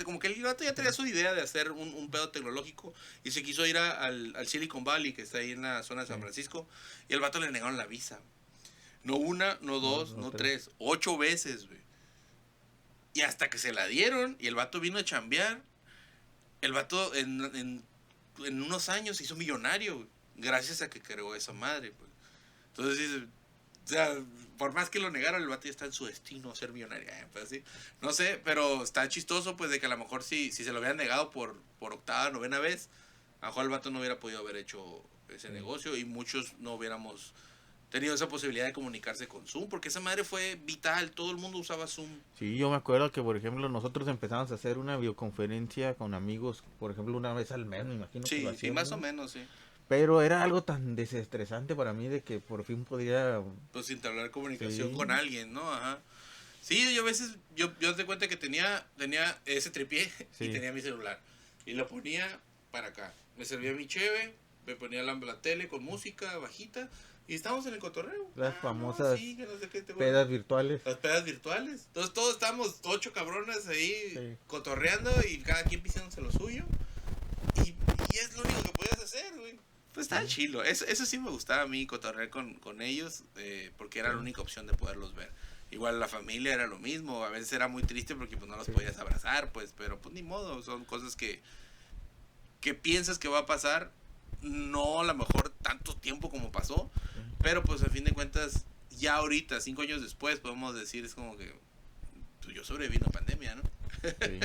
como que el vato ya tenía su idea de hacer un pedo tecnológico y se quiso ir al Silicon Valley, que está ahí en la zona de San Francisco, y el vato le negaron la visa. No una, no dos, no tres, 8 veces, güey. Y hasta que se la dieron y el vato vino a chambear, el vato en unos años se hizo millonario, güey, gracias a que creó esa madre, pues. Entonces dice, o sea, por más que lo negaron, el vato ya está en su destino ser millonario, pues así. No sé, pero está chistoso, pues, de que a lo mejor si se lo hubieran negado por octava, novena vez, a lo mejor el vato no hubiera podido haber hecho ese negocio y muchos no hubiéramos tenido esa posibilidad de comunicarse con Zoom, porque esa madre fue vital, todo el mundo usaba Zoom. Sí, yo me acuerdo que, por ejemplo, nosotros empezamos a hacer una videoconferencia con amigos, por ejemplo, una vez al mes, me imagino. Sí, que lo hacíamos, sí, más o menos, sí. Pero era algo tan desestresante para mí de que por fin podría... Pues entablar comunicación con alguien, ¿no? Ajá. Sí, yo a veces, yo te cuenta que tenía ese tripié y tenía mi celular. Y lo ponía para acá. Me servía mi cheve, me ponía la tele con música bajita y estábamos en el cotorreo. Las famosas que no sé qué pedas virtuales. Las pedas virtuales. Entonces todos estábamos 8 cabrones ahí cotorreando y cada quien pisándose lo suyo. Y es lo único que podías hacer, güey. Pues estaba chilo. Eso sí me gustaba a mí, cotorrear con ellos, porque era la única opción de poderlos ver. Igual la familia era lo mismo. A veces era muy triste porque pues no los podías abrazar, pues, pero pues ni modo. Son cosas que piensas que va a pasar. No a lo mejor tanto tiempo como pasó, pero pues a fin de cuentas ya ahorita, 5 años después, podemos decir, es como que pues, yo sobreviví a una pandemia, ¿no? Sí.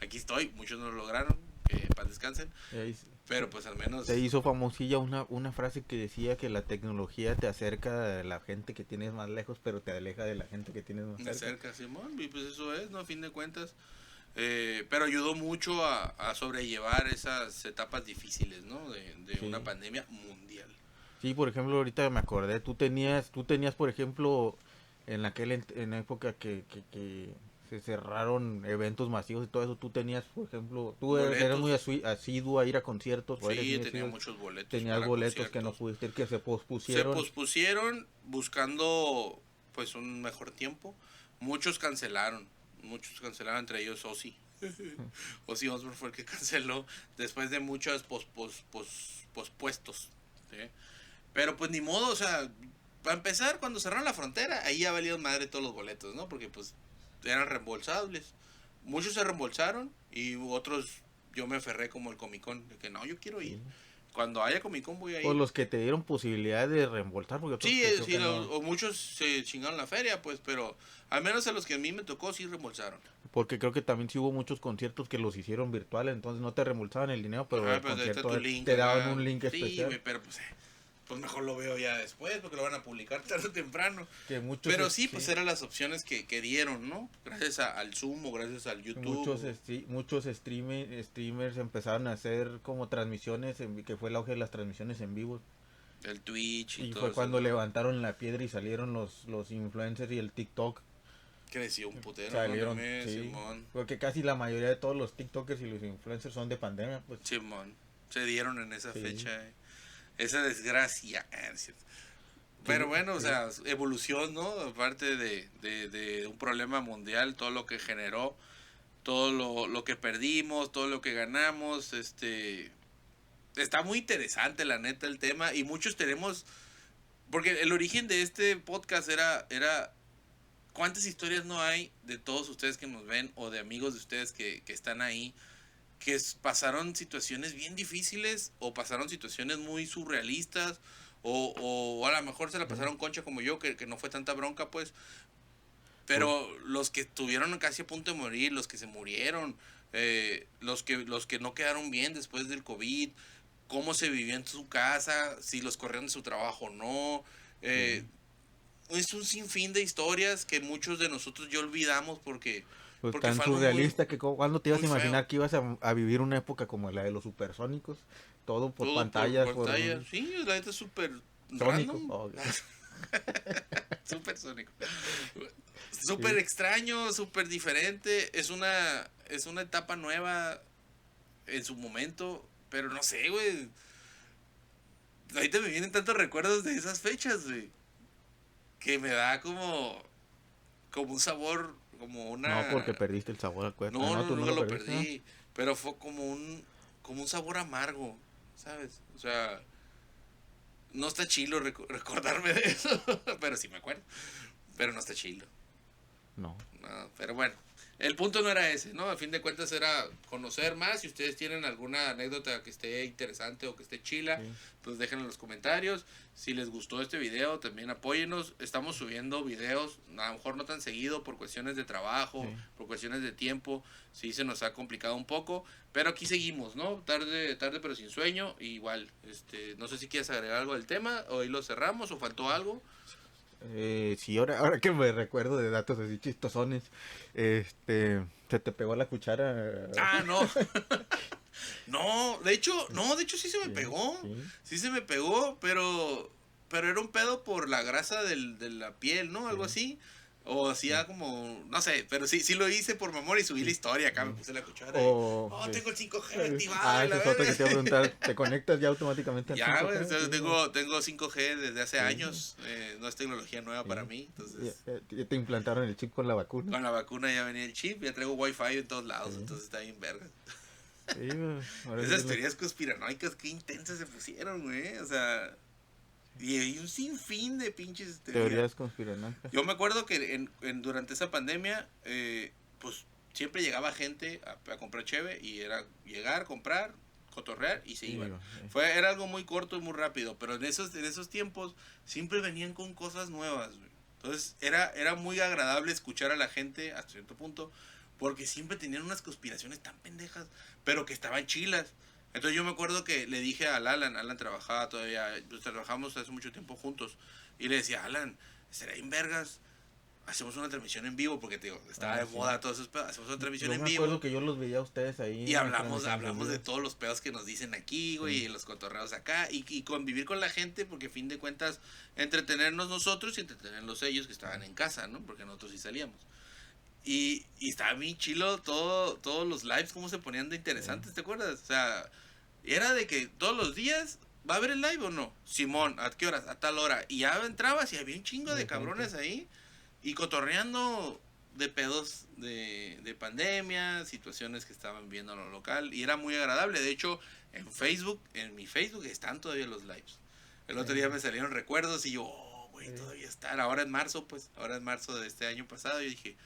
Aquí estoy, muchos no lo lograron, que paz descansen, Ahí pero pues al menos... se hizo famosilla una frase que decía que la tecnología te acerca a la gente que tienes más lejos, pero te aleja de la gente que tienes más Me cerca. acerca, Simón, y pues eso es, ¿no? A fin de cuentas. Pero ayudó mucho a sobrellevar esas etapas difíciles, ¿no? De Sí. una pandemia mundial. Sí, por ejemplo, ahorita me acordé, tú tenías, por ejemplo, en la época que se cerraron eventos masivos y todo eso, tú tenías, por ejemplo, tú eras muy Boletos. asiduo a ir a conciertos, o eres Sí, muy tenía asiduo, muchos boletos tenías para boletos que no conciertos. pudiste ir, que se Se pospusieron. pospusieron buscando pues un mejor tiempo. Muchos cancelaron, entre ellos Ozzy. Ozzy Osbourne fue el que canceló después de muchos pospuestos. ¿Sí? Pero pues ni modo, o sea, para empezar, cuando cerraron la frontera, ahí ya valieron madre todos los boletos, ¿no? Porque pues eran reembolsables. Muchos se reembolsaron y otros yo me aferré como el Comic Con, de que no, yo quiero ir. Sí. Cuando haya Comic Con voy a O ir. los que te dieron posibilidad de reembolsar, porque otros Sí, que creo sí, que no. o muchos se chingaron la feria, pues, pero al menos a los que a mí me tocó sí reembolsaron. Porque creo que también sí hubo muchos conciertos que los hicieron virtuales, entonces no te reembolsaban el dinero, pero Ajá, el pero ahí está tu concierto link te daban acá. un link Sí, especial. güey, pero pues mejor lo veo ya después, porque lo van a publicar tarde o temprano. Que muchos, Pero sí, pues eran las opciones que dieron, ¿no? Gracias al Zoom o gracias al YouTube. muchos streamers empezaron a hacer como transmisiones, que fue el auge de las transmisiones en vivo. El Twitch y Y todo fue eso, cuando ¿no? levantaron la piedra y salieron los influencers y el TikTok. Creció un putero, ¿no? Salieron, También, sí. Simón. Porque casi la mayoría de todos los TikTokers y los influencers son de pandemia, pues. Simón. Se dieron en esa Sí. fecha. Esa desgracia. Es cierto. Pero bueno, o Sí. sea, evolución, ¿no? Aparte de un problema mundial, todo lo que generó, todo lo que perdimos, todo lo que ganamos, está muy interesante la neta el tema y muchos tenemos, porque el origen de este podcast era cuántas historias no hay de todos ustedes que nos ven o de amigos de ustedes que están ahí, que pasaron situaciones bien difíciles o pasaron situaciones muy surrealistas o a lo mejor se la pasaron concha como yo, que no fue tanta bronca pues, pero los que estuvieron casi a punto de morir, los que se murieron, los que no quedaron bien después del COVID, cómo se vivió en su casa, si los corrieron de su trabajo o no. Es un sinfín de historias que muchos de nosotros ya olvidamos porque Tan fue algo surrealista que cuando te ibas a muy imaginar feo. que ibas a vivir una época como la de los supersónicos, todo por Todo pantallas, por pantalla. Sí, la neta es súper sónico. random. Oh, Súper sónico. Súper extraño, súper diferente. Es una etapa nueva en su momento. Pero no sé, güey. Ahorita me vienen tantos recuerdos de esas fechas, güey. Que me da como un sabor, como una... No, porque perdiste el sabor al cuerpo. No, Tú no nunca lo perdiste, perdí. Pero fue como un sabor amargo, ¿sabes? O sea, no está chilo recordarme de eso. Pero sí me acuerdo. Pero no está chilo. No. No, pero bueno, el punto no era ese, ¿no? A fin de cuentas era conocer más. Si ustedes tienen alguna anécdota que esté interesante o que esté chila, Sí. pues déjenlo en los comentarios. Si les gustó este video, también apóyenos. Estamos subiendo videos, a lo mejor no tan seguido por cuestiones de trabajo, Sí. por cuestiones de tiempo. Sí se nos ha complicado un poco, pero aquí seguimos, ¿no? Tarde pero sin sueño. Igual, no sé si quieres agregar algo del tema, o ahí lo cerramos, o faltó algo. Sí, ahora que me recuerdo de datos así chistosones, se te pegó la cuchara. Ah, no. No, de hecho sí se me Sí, pegó. sí. Sí se me pegó, pero era un pedo por la grasa de la piel, ¿no? Algo así. O hacía como, no sé, pero sí lo hice por memoria y subí la historia. Acá me puse la cuchara. Sí. Tengo el 5G activado. Esa es otra que te iba a preguntar. ¿Te conectas ya automáticamente al Ya, güey, 5G? o sea, Sí. tengo 5G desde hace años. No es tecnología nueva para mí. Entonces, Ya te implantaron el chip con la vacuna. con la vacuna ya venía el chip. Ya traigo wifi en todos lados. Sí. Entonces está bien verga. Sí, ahora Esas sí teorías conspiranoicas, qué intensas se pusieron, güey. O sea, y hay un sinfín de pinches teorías conspiranoicas. Yo me acuerdo que durante esa pandemia, pues siempre llegaba gente a comprar cheve y era llegar, comprar, cotorrear y se Sí, iban. sí. Era algo muy corto y muy rápido, pero en esos tiempos siempre venían con cosas nuevas, güey. Entonces era muy agradable escuchar a la gente hasta cierto punto, porque siempre tenían unas conspiraciones tan pendejas, pero que estaban chilas. Entonces yo me acuerdo que le dije al Alan trabajaba todavía, pues trabajamos hace mucho tiempo juntos, y le decía, Alan, ¿será en vergas? Hacemos una transmisión en vivo, porque te digo, estaba de Sí. moda todos esos pedos, hacemos una transmisión Yo en me vivo. acuerdo que yo los veía a ustedes ahí. Y en las hablamos transmisiones de en vivo. todos los pedos que nos dicen aquí, güey, Sí. y los cotorreos acá, y convivir con la gente, porque a fin de cuentas, entretenernos nosotros y entretenerlos ellos que estaban en casa, ¿no? Porque nosotros sí salíamos. Y estaba bien chilo todos los lives, cómo se ponían de interesantes, ¿te acuerdas? O sea, era de que todos los días, ¿va a haber el live o no? Simón, ¿a qué horas? A tal hora. Y ya entrabas y había un chingo de cabrones ahí, y cotorreando de pedos de pandemia, situaciones que estaban viviendo en lo local, y era muy agradable. De hecho, en mi Facebook están todavía los lives. El otro día me salieron recuerdos y yo, oh, güey, todavía están. Ahora en marzo de este año pasado, yo dije,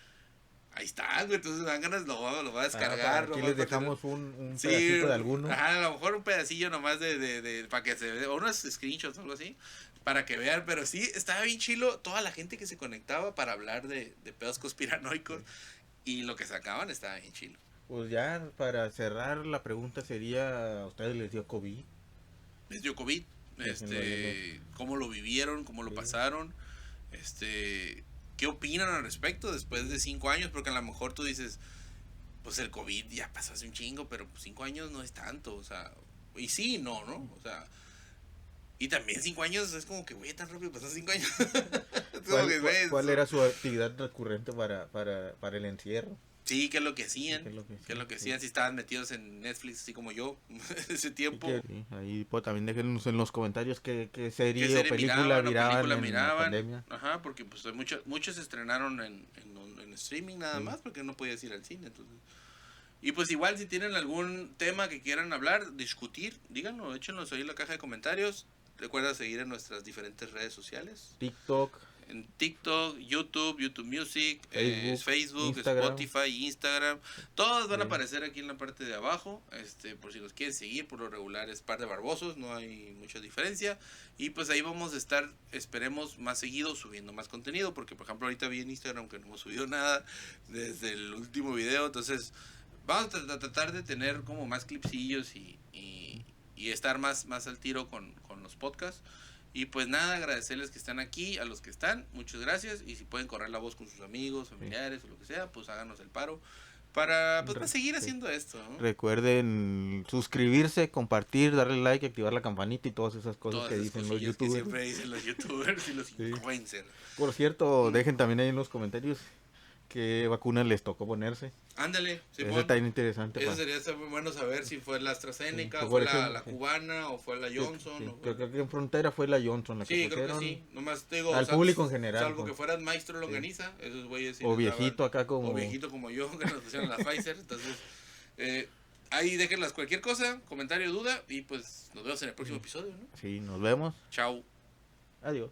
ahí están, güey, entonces me dan ganas, lo voy a descargar. Aquí nomás les para dejamos tener- un Sí, pedacito de alguno. Ajá, a lo mejor un pedacillo nomás para que se vea, o unos screenshots o algo así, para que vean, pero sí, estaba bien chilo toda la gente que se conectaba para hablar de pedos conspiranoicos, y lo que sacaban estaba bien chilo. Pues ya para cerrar la pregunta sería, ¿a ustedes les dio COVID? Les dio COVID, cómo lo vivieron, cómo lo Sí. pasaron, qué opinan al respecto después de 5 años, porque a lo mejor tú dices, pues el COVID ya pasó hace un chingo, pero 5 años no es tanto, o sea, y sí, no, o sea, y también 5 años es como que, güey, tan rápido pasó 5 años. Es como ¿Cuál, que, güey, cuál era su actividad recurrente para el encierro? Sí, ¿qué es lo que hacían? ¿Qué es lo ¿Qué es lo que sí? hacían? Si estaban metidos en Netflix, así como yo, ese Sí, tiempo. sí, ahí pues, también déjenos en los comentarios qué serie, ¿Qué o serie película miraban o miraban película en la miraban? pandemia. Ajá, porque pues hay muchos se estrenaron en streaming nada Sí. más, porque no podías ir al cine, entonces. Y pues igual si tienen algún tema que quieran hablar, discutir, díganlo, échenlos ahí en la caja de comentarios. Recuerda seguir en nuestras diferentes redes sociales. TikTok, En TikTok, YouTube Music, Facebook, Facebook, Instagram. Spotify, Instagram. Todos van a Sí. aparecer aquí en la parte de abajo. Por si los quieren seguir, por lo regular es Par de Barbosos, no hay mucha diferencia. Y pues ahí vamos a estar, esperemos, más seguido subiendo más contenido. Porque por ejemplo ahorita vi en Instagram que no hemos subido nada desde el último video. Entonces vamos a tratar de tener como más clipsillos y estar más al tiro con los podcasts. Y pues nada, agradecerles que están aquí, a los que están, muchas gracias. Y si pueden correr la voz con sus amigos, familiares o lo que sea, pues háganos el paro para seguir haciendo esto, ¿no? Recuerden suscribirse, compartir, darle like, activar la campanita y todas esas cosas Todas que esas dicen los cosillas que youtubers. siempre dicen los youtubers y los Sí. influencers. Por cierto, dejen también ahí en los comentarios qué vacuna les tocó ponerse. Ándale, Eso Simón. está bien interesante. Eso pa- sería muy bueno saber si fue la AstraZeneca, Sí, fue por la ejemplo, sí. cubana o fue la Johnson. Sí, o fue- creo que en frontera fue la Johnson la que Sí, creo que pusieron. sí. Nomás te digo, Al público en general, Salvo pues. que fueras maestro longaniza, esos güeyes sí O les daban- viejito acá como... O viejito como yo, que nos pusieron la Pfizer. Entonces, ahí déjenlas cualquier cosa, comentario, duda. Y pues nos vemos en el próximo episodio, ¿no? Sí, nos vemos. Chao. Adiós.